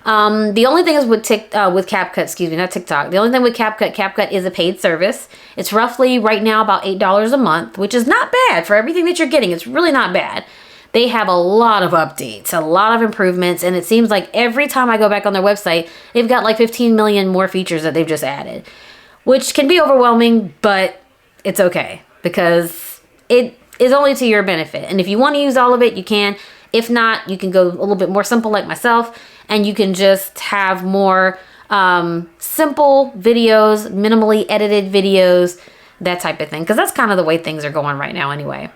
A: The only thing is with CapCut, excuse me, not TikTok. The only thing with CapCut is a paid service. It's roughly right now about $8 a month, which is not bad for everything that you're getting. It's really not bad. They have a lot of updates, a lot of improvements, and it seems like every time I go back on their website, they've got like 15 million more features that they've just added, which can be overwhelming, but it's okay because it is only to your benefit. And if you want to use all of it, you can. If not, you can go a little bit more simple like myself, and you can just have more simple videos, minimally edited videos, that type of thing, because that's kind of the way things are going right now anyway.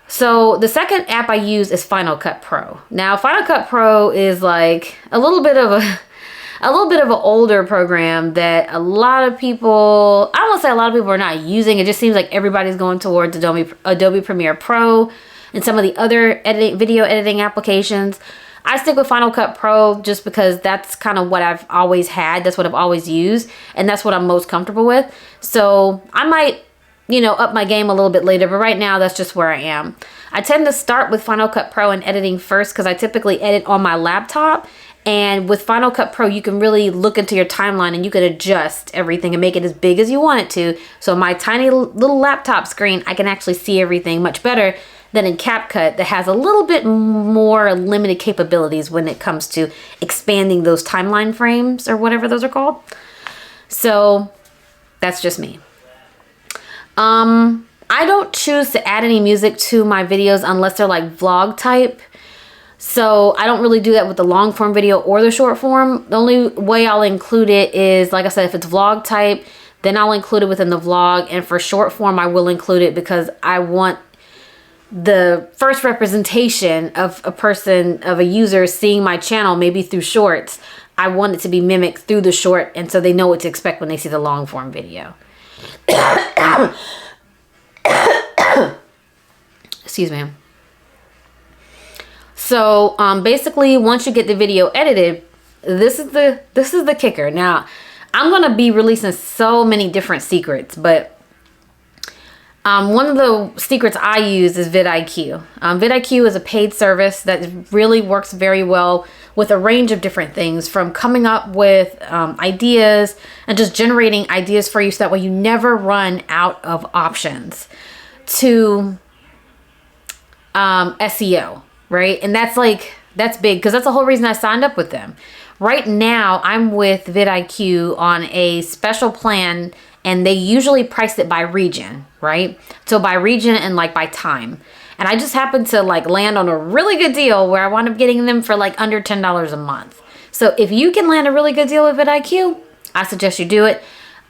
A: So the second app I use is Final Cut Pro. Now Final Cut Pro is like a little bit of an older program that a lot of people, I won't say a lot of people are not using. It just seems like everybody's going towards Adobe Premiere Pro and some of the other video editing applications. I stick with Final Cut Pro just because that's kind of what I've always had. That's what I've always used, and that's what I'm most comfortable with. So I might, you know, up my game a little bit later, but right now that's just where I am. I tend to start with Final Cut Pro and editing first because I typically edit on my laptop, and with Final Cut Pro you can really look into your timeline and you can adjust everything and make it as big as you want it to. So my tiny little laptop screen, I can actually see everything much better than in CapCut that has a little bit more limited capabilities when it comes to expanding those timeline frames or whatever those are called. So that's just me. I don't choose to add any music to my videos unless they're like vlog type. So I don't really do that with the long form video or the short form. The only way I'll include it is, like I said, if it's vlog type, then I'll include it within the vlog. And for short form, I will include it because I want the first representation of a person, of a user seeing my channel, maybe through shorts. I want it to be mimicked through the short, and so they know what to expect when they see the long form video. Excuse me. So basically, once you get the video edited, this is the kicker. Now, I'm gonna be releasing so many different secrets, but one of the secrets I use is vidIQ. vidIQ is a paid service that really works very well with a range of different things, from coming up with ideas and just generating ideas for you so that way you never run out of options, to SEO, right? And that's big because that's the whole reason I signed up with them. Right now, I'm with vidIQ on a special plan, and they usually price it by region, right? So by region and like by time. And I just happened to like land on a really good deal where I wound up getting them for like under $10 a month. So if you can land a really good deal with vidIQ, I suggest you do it.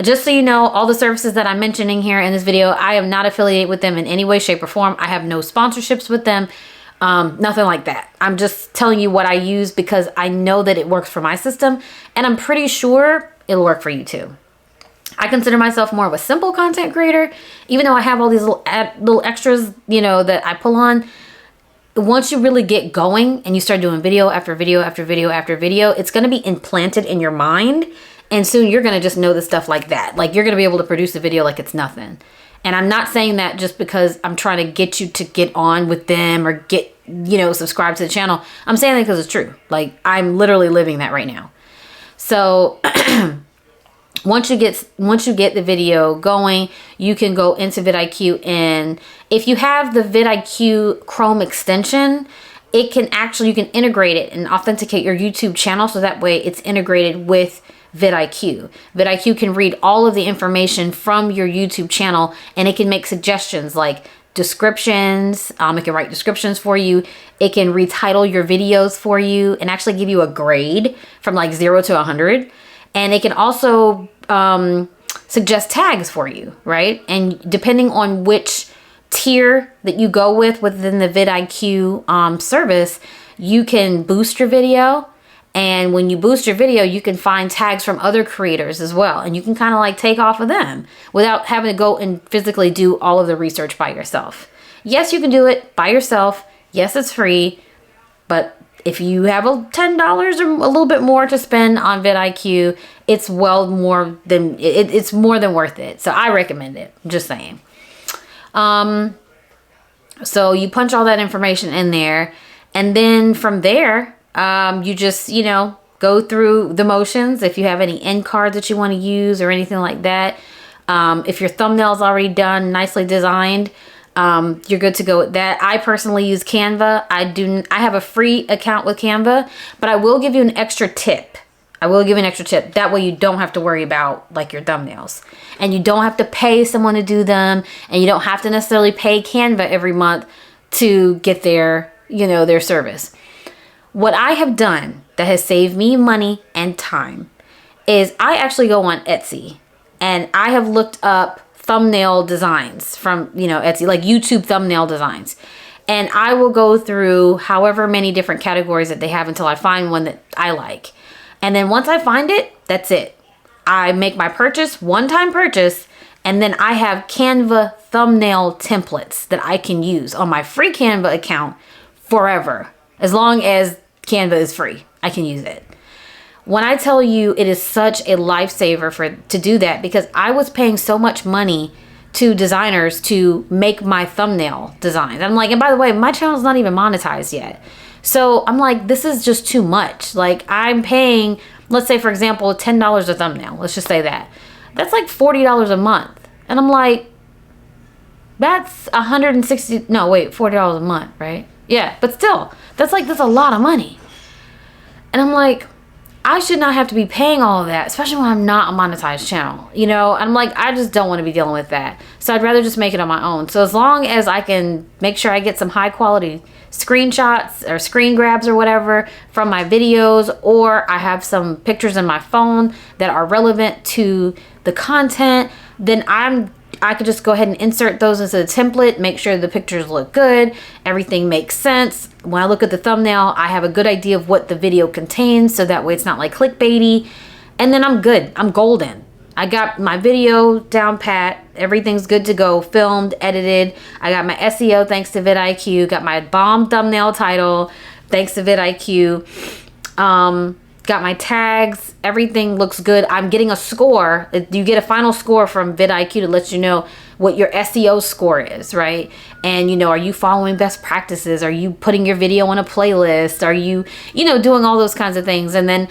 A: Just so you know, all the services that I'm mentioning here in this video, I am not affiliated with them in any way, shape, or form. I have no sponsorships with them, nothing like that. I'm just telling you what I use because I know that it works for my system, and I'm pretty sure it'll work for you too. I consider myself more of a simple content creator, even though I have all these little extras, you know, that I pull on. Once you really get going and you start doing video after video after video after video, it's going to be implanted in your mind. And soon you're going to just know the stuff like that. Like, you're going to be able to produce a video like it's nothing. And I'm not saying that just because I'm trying to get you to get on with them or get, you know, subscribe to the channel. I'm saying that because it's true. Like, I'm literally living that right now. So once you get the video going, you can go into vidIQ, and if you have the vidIQ Chrome extension, it can actually, you can integrate it and authenticate your YouTube channel, so that way it's integrated with vidIQ. vidIQ can read all of the information from your YouTube channel, and it can make suggestions like descriptions. It can write descriptions for you. It can retitle your videos for you and actually give you a grade from like 0 to 100. And it can also suggest tags for you, right? And depending on which tier that you go with within the vidIQ service, you can boost your video. And when you boost your video, you can find tags from other creators as well. And you can kind of like take off of them without having to go and physically do all of the research by yourself. Yes, you can do it by yourself. Yes, it's free. But if you have $10 or a little bit more to spend on vidIQ, it's more than worth it. So I recommend it. I'm just saying. So you punch all that information in there, and then from there, you just, you know, go through the motions. If you have any end cards that you want to use or anything like that, if your thumbnail's already done, nicely designed, you're good to go with that. I personally use Canva. I have a free account with Canva, but I will give you an extra tip. That way you don't have to worry about like your thumbnails, and you don't have to pay someone to do them, and you don't have to necessarily pay Canva every month to get their, you know, their service. What I have done that has saved me money and time is I actually go on Etsy, and I have looked up thumbnail designs from, you know, Etsy, like YouTube thumbnail designs. And I will go through however many different categories that they have until I find one that I like. And then once I find it, that's it. I make my purchase, one-time purchase, and then I have Canva thumbnail templates that I can use on my free Canva account forever. As long as Canva is free, I can use it. When I tell you, it is such a lifesaver to do that, because I was paying so much money to designers to make my thumbnail designs. I'm like, and by the way, my channel's not even monetized yet. So I'm like, this is just too much. Like, I'm paying, let's say for example, $10 a thumbnail. Let's just say that. That's like $40 a month. And I'm like, that's $40 a month, right? Yeah, but still, that's a lot of money. And I'm like, I should not have to be paying all of that, especially when I'm not a monetized channel, you know? I'm like, I just don't want to be dealing with that. So I'd rather just make it on my own. So as long as I can make sure I get some high quality screenshots or screen grabs or whatever from my videos, or I have some pictures in my phone that are relevant to the content, then I could just go ahead and insert those into the template, make sure the pictures look good, everything makes sense. When I look at the thumbnail, I have a good idea of what the video contains, so that way it's not like clickbaity, and then I'm good. I'm golden. I got my video down pat. Everything's good to go, filmed, edited. I got my SEO thanks to vidIQ, got my bomb thumbnail title thanks to vidIQ. Got my tags, everything looks good. I'm getting a score. You get a final score from vidIQ to let you know what your SEO score is, right? And, you know, are you following best practices? Are you putting your video on a playlist? Are you, you know, doing all those kinds of things? And then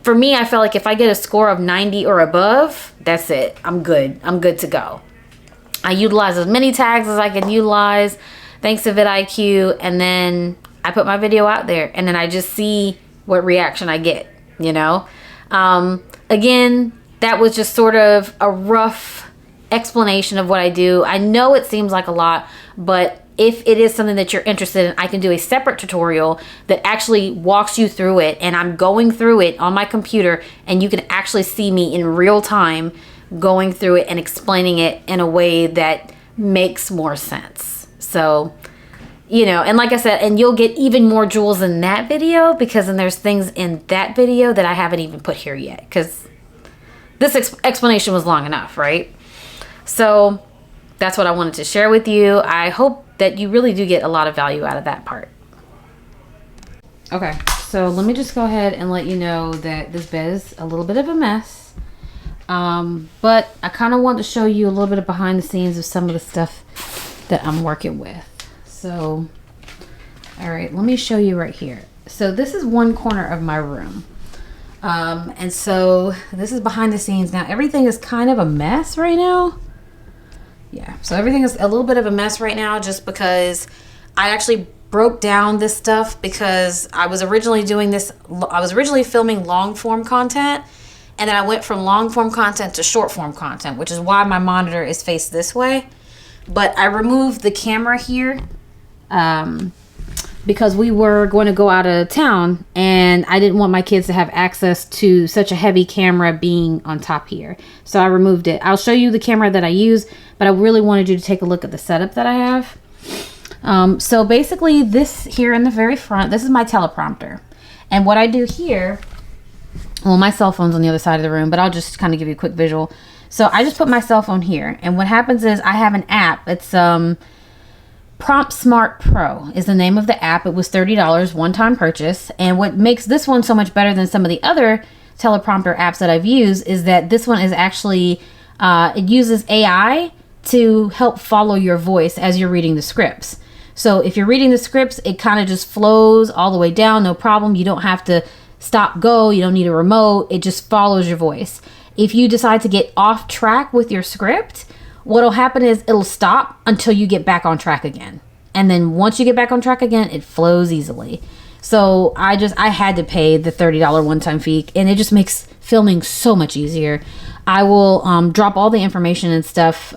A: for me, I feel like if I get a score of 90 or above, that's it. I'm good. I'm good to go. I utilize as many tags as I can utilize thanks to vidIQ. And then I put my video out there, and then I just see what reaction I get. You know, again, that was just sort of a rough explanation of what I do. I know it seems like a lot, but if it is something that you're interested in, I can do a separate tutorial that actually walks you through it. And I'm going through it on my computer, and you can actually see me in real time going through it and explaining it in a way that makes more sense. So, you know, and like I said, and you'll get even more jewels in that video, because then there's things in that video that I haven't even put here yet, because this explanation was long enough, right? So that's what I wanted to share with you. I hope that you really do get a lot of value out of that part. Okay, so let me just go ahead and let you know that this bed is a little bit of a mess. But I kind of want to show you a little bit of behind the scenes of some of the stuff that I'm working with. So, all right, let me show you right here. So this is one corner of my room. And so this is behind the scenes. Now everything is kind of a mess right now. Yeah, so everything is a little bit of a mess right now, just because I actually broke down this stuff, because I was originally filming long form content, and then I went from long form content to short form content, which is why my monitor is faced this way. But I removed the camera here because we were going to go out of town, and I didn't want my kids to have access to such a heavy camera being on top here. So I removed it. I'll show you the camera that I use, but I really wanted you to take a look at the setup that I have. So basically this here in the very front, this is my teleprompter. And what I do here, well, my cell phone's on the other side of the room, but I'll just kind of give you a quick visual. So I just put my cell phone here, and what happens is I have an app. It's Prompt Smart Pro is the name of the app. It was $30 one-time purchase. And what makes this one so much better than some of the other teleprompter apps that I've used is that this one is actually, it uses AI to help follow your voice as you're reading the scripts. So if you're reading the scripts, it kind of just flows all the way down, no problem. You don't have to stop, go. You don't need a remote. It just follows your voice. If you decide to get off track with your script, what'll happen is it'll stop until you get back on track again. And then once you get back on track again, it flows easily. So I had to pay the $30 one-time fee, and it just makes filming so much easier. I will drop all the information and stuff.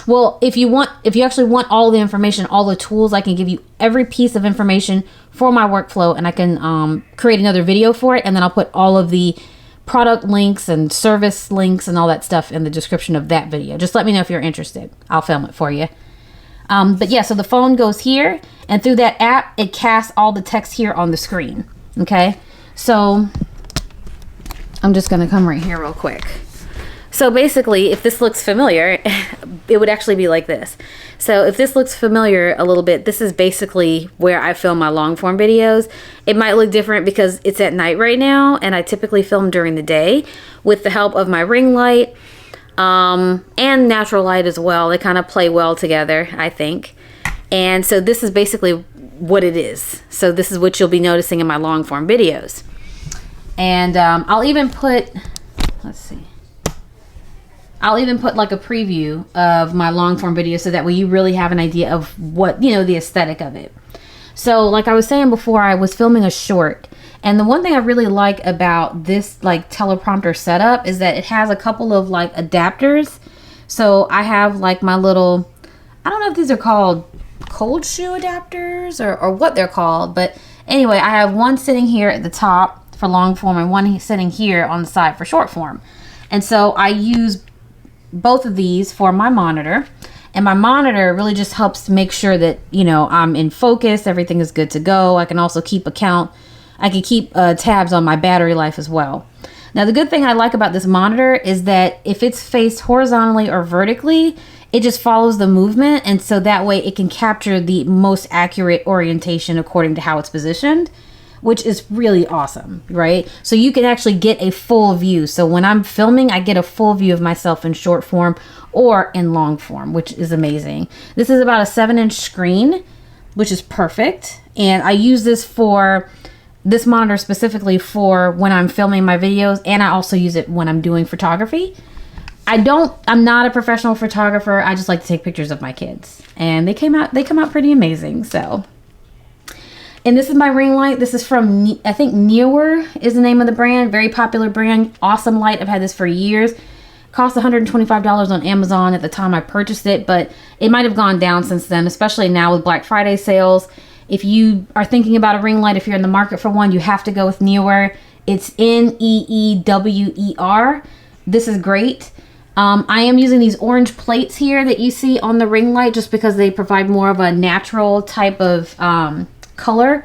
A: Well, if you actually want all the information, all the tools, I can give you every piece of information for my workflow, and I can create another video for it, and then I'll put all of the product links and service links and all that stuff in the description of that video. Just let me know if you're interested. I'll film it for you. But yeah, so the phone goes here, and through that app, it casts all the text here on the screen. Okay, so I'm just gonna come right here real quick. So basically, if this looks familiar, it would actually be like this. So if this looks familiar a little bit, this is basically where I film my long form videos. It might look different because it's at night right now, and I typically film during the day with the help of my ring light and natural light as well. They kind of play well together, I think. And so this is basically what it is. So this is what you'll be noticing in my long form videos. And I'll even put, let's see. I'll even put like a preview of my long form video, so that way you really have an idea of what, you know, the aesthetic of it. So like I was saying before, I was filming a short, and the one thing I really like about this like teleprompter setup is that it has a couple of like adapters. So I have like my little, I don't know if these are called cold shoe adapters or what they're called, but anyway, I have one sitting here at the top for long form and one sitting here on the side for short form. And so I use both of these for my monitor, and my monitor really just helps to make sure that, you know, I'm in focus, everything is good to go. I can also keep tabs on my battery life as well. Now the good thing I like about this monitor is that if it's faced horizontally or vertically, it just follows the movement, and so that way it can capture the most accurate orientation according to how it's positioned, which is really awesome, right? So you can actually get a full view. So when I'm filming, I get a full view of myself in short form or in long form, which is amazing. This is about a 7-inch screen, which is perfect. And I use this monitor specifically for when I'm filming my videos, and I also use it when I'm doing photography. I'm not a professional photographer. I just like to take pictures of my kids, and they come out pretty amazing. So. And this is my ring light. This is from, I think Newer is the name of the brand. Very popular brand. Awesome light. I've had this for years. Cost $125 on Amazon at the time I purchased it, but it might have gone down since then, especially now with Black Friday sales. If you are thinking about a ring light, if you're in the market for one, you have to go with Newer. It's Neewer. This is great. I am using these orange plates here that you see on the ring light just because they provide more of a natural type of color.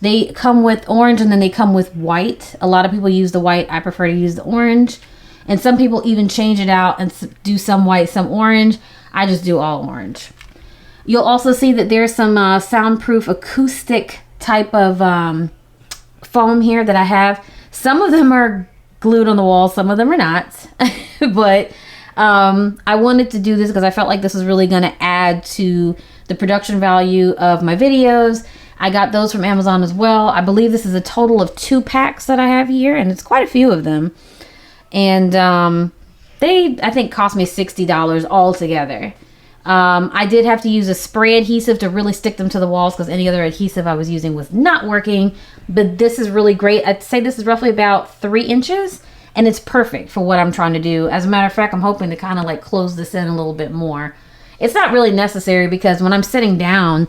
A: They come with orange and then they come with white. A lot of people use the white. I prefer to use the orange. And some people even change it out and do some white, some orange. I just do all orange. You'll also see that there's some soundproof acoustic type of foam here that I have. Some of them are glued on the wall, some of them are not. But I wanted to do this because I felt like this was really going to add to the production value of my videos. I got those from Amazon as well. I believe this is a total of 2 packs that I have here, and it's quite a few of them. And they, I think, cost me $60 all together. I did have to use a spray adhesive to really stick them to the walls because any other adhesive I was using was not working. But this is really great. I'd say this is roughly about 3 inches, and it's perfect for what I'm trying to do. As a matter of fact, I'm hoping to kind of like close this in a little bit more. It's not really necessary because when I'm sitting down,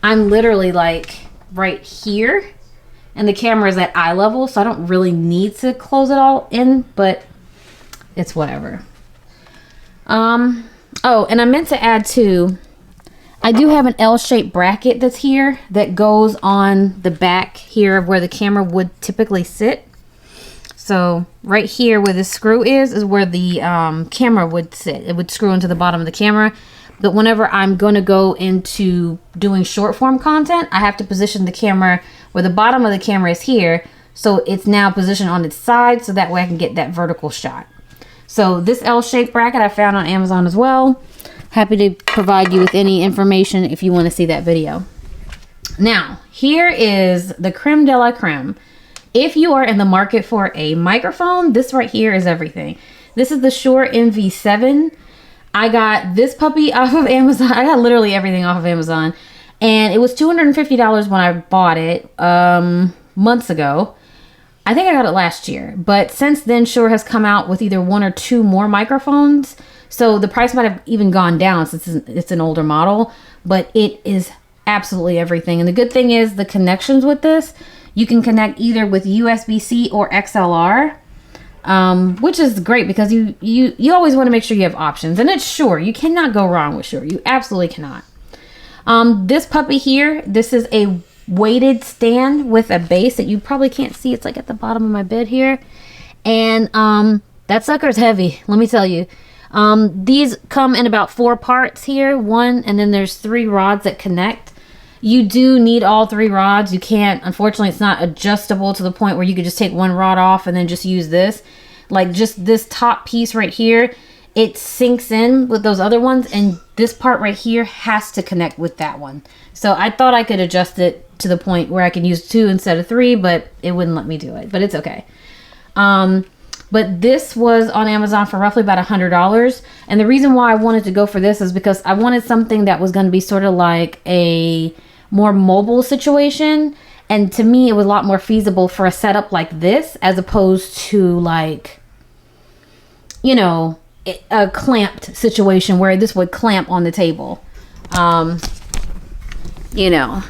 A: I'm literally like right here and the camera is at eye level, so I don't really need to close it all in, but it's whatever. Oh, and I meant to add too, I do have an L-shaped bracket that's here that goes on the back here of where the camera would typically sit. So right here where the screw is where the camera would sit. It would screw into the bottom of the camera. But whenever I'm going to go into doing short form content, I have to position the camera where the bottom of the camera is here. So it's now positioned on its side so that way I can get that vertical shot. So this L-shaped bracket I found on Amazon as well. Happy to provide you with any information if you want to see that video. Now, here is the creme de la creme. If you are in the market for a microphone, this right here is everything. This is the Shure MV7. I got this puppy off of Amazon. I got literally everything off of Amazon. And it was $250 when I bought it months ago. I think I got it last year. But since then, Shure has come out with either 1 or 2 more microphones. So the price might have even gone down since it's an older model. But it is absolutely everything. And the good thing is the connections with this, you can connect either with USB-C or XLR. Which is great because you always want to make sure you have options, and it's Shure. You cannot go wrong with Shure. You absolutely cannot. This puppy here, this is a weighted stand with a base that you probably can't see. It's like at the bottom of my bed here, and that sucker's heavy. Let me tell you. These come in about 4 parts here, 1, and then there's 3 rods that connect. You do need all 3 rods. You can't, unfortunately, it's not adjustable to the point where you could just take 1 rod off and then just use this. Like just this top piece right here, it sinks in with those other ones, and this part right here has to connect with that one. So I thought I could adjust it to the point where I can use 2 instead of 3, but it wouldn't let me do it, but it's okay. But this was on Amazon for roughly about $100. And the reason why I wanted to go for this is because I wanted something that was going to be sort of like a more mobile situation. And to me, it was a lot more feasible for a setup like this as opposed to like, you know, a clamped situation where this would clamp on the table. You know,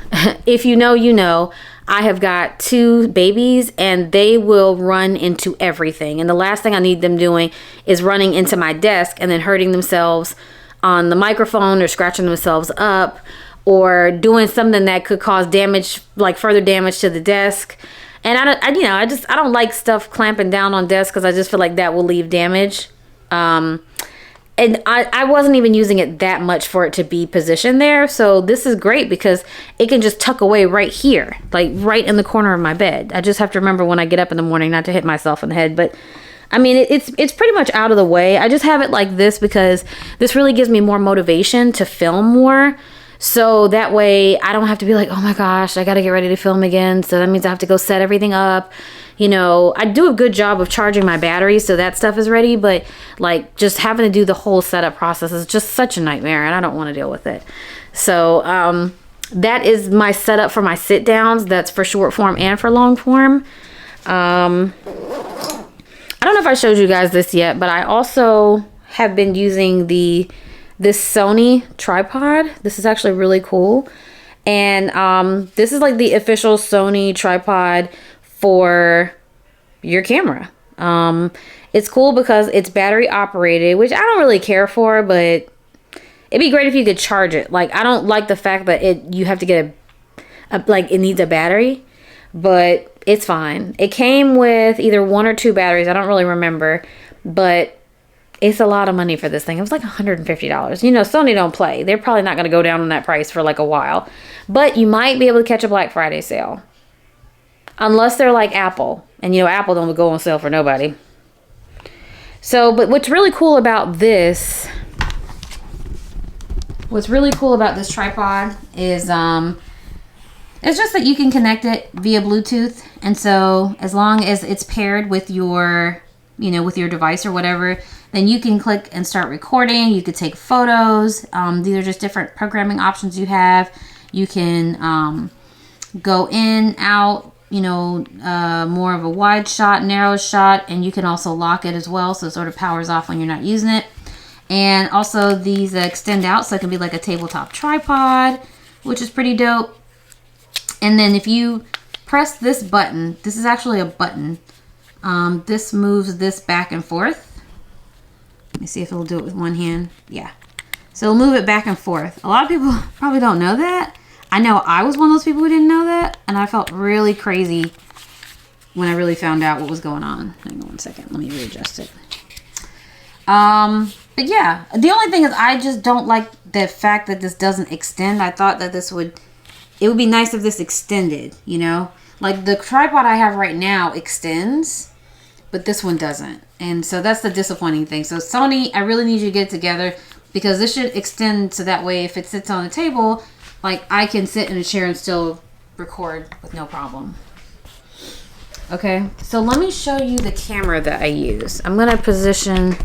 A: if you know, you know. I have got 2 babies and they will run into everything. And the last thing I need them doing is running into my desk and then hurting themselves on the microphone or scratching themselves up or doing something that could cause damage, like further damage to the desk. And I don't like stuff clamping down on desks because I just feel like that will leave damage. And I wasn't even using it that much for it to be positioned there. So this is great because it can just tuck away right here, like right in the corner of my bed. I just have to remember when I get up in the morning not to hit myself in the head. But I mean, it's pretty much out of the way. I just have it like this because this really gives me more motivation to film more. So that way I don't have to be like, oh my gosh, I got to get ready to film again. So that means I have to go set everything up. You know, I do a good job of charging my batteries, so that stuff is ready, but like just having to do the whole setup process is just such a nightmare and I don't want to deal with it. So that is my setup for my sit downs. That's for short form and for long form. I don't know if I showed you guys this yet, but I also have been using this Sony tripod. This is actually really cool. And this is like the official Sony tripod for your camera. It's cool because it's battery operated, which I don't really care for, but it'd be great if you could charge it. Like, I don't like the fact that you have to get like, it needs a battery, but it's fine. It came with either 1 or 2 batteries. I don't really remember, but it's a lot of money for this thing. It was like $150. You know, Sony don't play. They're probably not going to go down on that price for like a while. But you might be able to catch a Black Friday sale. Unless they're like Apple. And you know, Apple don't go on sale for nobody. So, but what's really cool about this... What's really cool about this tripod is... it's just that you can connect it via Bluetooth. And so, as long as it's paired with your... You know, with your device or whatever... Then you can click and start recording. You could take photos. These are just different programming options you have. You can go in, out, you know, more of a wide shot, narrow shot, and you can also lock it as well, so it sort of powers off when you're not using it. And also these extend out, so it can be like a tabletop tripod, which is pretty dope. And then if you press this button, this is actually a button. This moves this back and forth. Let me see if it'll do it with one hand. Yeah. So it'll move it back and forth. A lot of people probably don't know that. I know I was one of those people who didn't know that. And I felt really crazy when I really found out what was going on. Hang on one second. Let me readjust it. But yeah. The only thing is I just don't like the fact that this doesn't extend. I thought that it would be nice if this extended, you know. Like the tripod I have right now extends. But this one doesn't. And so that's the disappointing thing. So Sony, I really need you to get it together because this should extend so that way if it sits on the table, like I can sit in a chair and still record with no problem. Okay, so let me show you the camera that I use. I'm going to position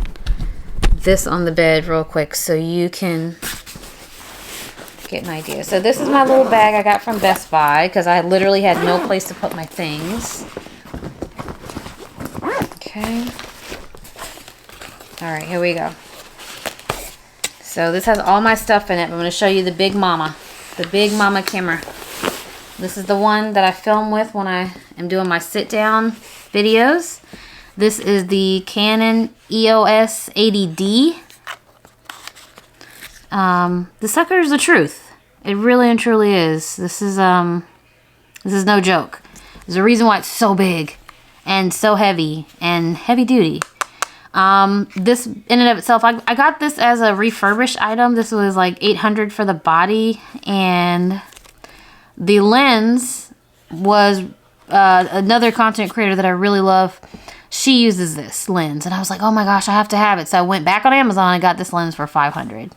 A: this on the bed real quick so you can get an idea. So this is my little bag I got from Best Buy because I literally had no place to put my things. Okay. All right, here we go. So this has all my stuff in it. I'm going to show you the Big Mama camera. This is the one that I film with when I am doing my sit-down videos. This is the Canon EOS 80D. The sucker is the truth. It really and truly is. This is no joke. There's a reason why it's so big and so heavy and heavy duty. This in and of itself, I got this as a refurbished item. This was like $800 for the body, and the lens was another content creator that I really love. She uses this lens, and I was like, oh my gosh, I have to have it. So I went back on Amazon and got this lens for $500,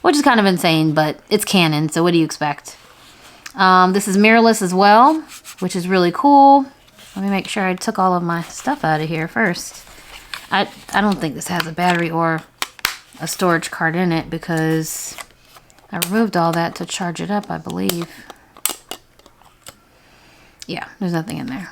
A: which is kind of insane, but it's Canon, so what do you expect? This is mirrorless as well, which is really cool. Let me make sure I took all of my stuff out of here first. I don't think this has a battery or a storage card in it because I removed all that to charge it up, I believe. Yeah, there's nothing in there.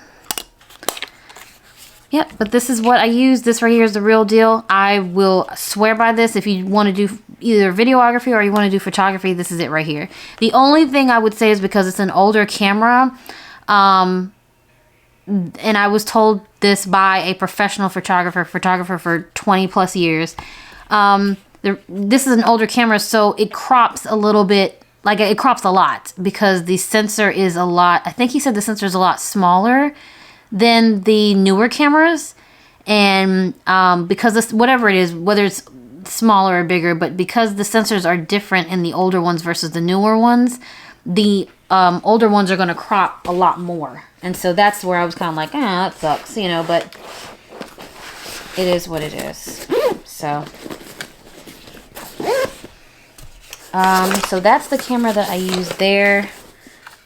A: Yep, but this is what I use. This right here is the real deal. I will swear by this. If you want to do either videography or you want to do photography, this is it right here. The only thing I would say is because it's an older camera, and I was told this by a professional photographer for 20 plus years. This is an older camera, so it crops a little bit, like it crops a lot because the sensor is a lot, I think he said the sensor is a lot smaller than the newer cameras. And because this, whatever it is, whether it's smaller or bigger, but because the sensors are different in the older ones versus the newer ones, the older ones are going to crop a lot more. And so that's where I was kind of like, that sucks, you know, but it is what it is. So, so that's the camera that I use there.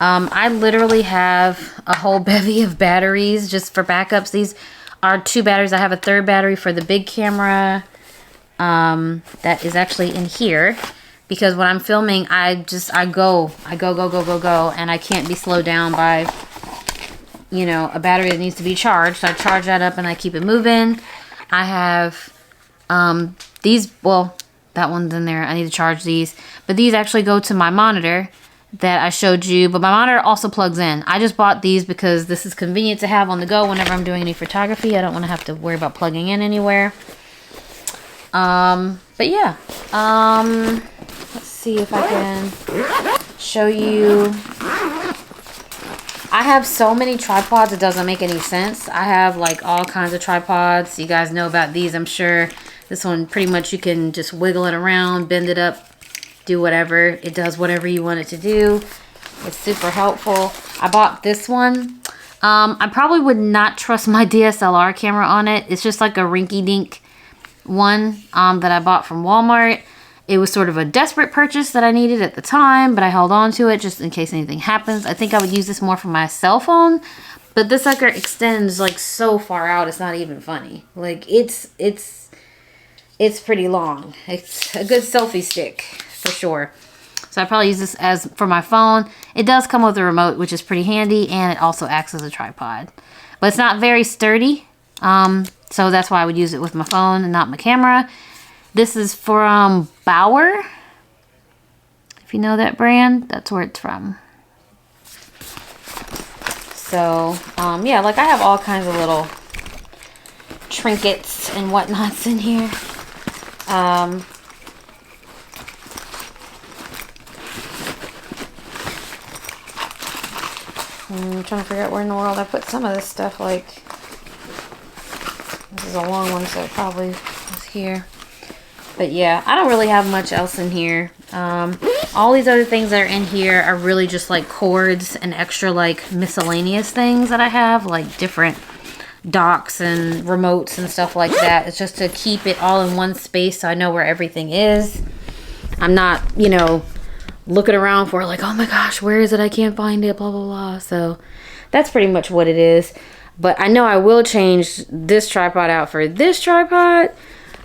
A: I literally have a whole bevy of batteries just for backups. These are 2 batteries. I have a 3rd battery for the big camera that is actually in here. Because when I'm filming, I go, and I can't be slowed down by, you know, a battery that needs to be charged. So I charge that up and I keep it moving. I have these, well, that one's in there. I need to charge these. But these actually go to my monitor. that I showed you, but my monitor also plugs in. I just bought these because this is convenient to have on the go whenever I'm doing any photography. I don't want to have to worry about plugging in anywhere. But yeah, let's see if I can show you. I have so many tripods, it doesn't make any sense. I have like all kinds of tripods. You guys know about these, I'm sure. This one, pretty much you can just wiggle it around, bend it up, do whatever. It does whatever you want it to do. It's super helpful. I bought this one. I probably would not trust my DSLR camera on it. It's just like a rinky-dink one that I bought from Walmart. It was sort of a desperate purchase that I needed at the time, but I held on to it just in case anything happens. I think I would use this more for my cell phone, but this sucker extends like so far out, it's not even funny. Like it's pretty long. It's a good selfie stick for sure. So I probably use this as for my phone. It does come with a remote, which is pretty handy, and it also acts as a tripod. But it's not very sturdy, so that's why I would use it with my phone and not my camera. This is from Bauer. If you know that brand, that's where it's from. So, yeah, like I have all kinds of little trinkets and whatnots in here. I'm trying to figure out where in the world I put some of this stuff. Like, this is a long one, so it probably was here. But yeah, I don't really have much else in here. All these other things that are in here are really just like cords and extra like miscellaneous things that I have, like different docks and remotes and stuff like that. It's just to keep it all in one space so I know where everything is. I'm not, you know, looking around for like, oh my gosh, where is it? I can't find it, blah, blah, blah. So that's pretty much what it is. But I know I will change this tripod out for this tripod,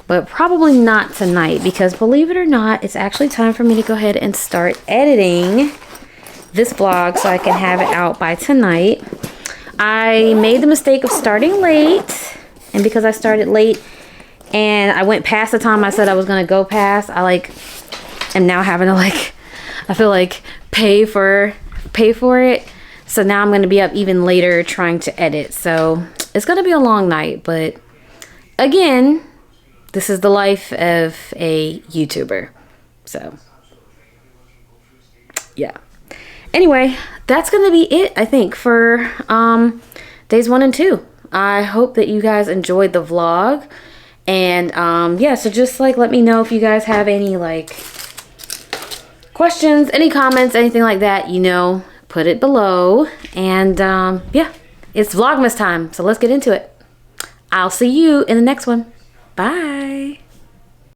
A: but probably not tonight because believe it or not, it's actually time for me to go ahead and start editing this vlog so I can have it out by tonight. I made the mistake of starting late, and because I started late and I went past the time I said I was gonna go past, I like am now having to like, I feel like pay for it. So now I'm gonna be up even later trying to edit. So it's gonna be a long night, but again, this is the life of a YouTuber. So yeah. Anyway, that's going to be it, I think, for days 1 and 2. I hope that you guys enjoyed the vlog. And yeah, so just like let me know if you guys have any like questions, any comments, anything like that, you know, put it below. And yeah, it's Vlogmas time, so let's get into it. I'll see you in the next one. Bye.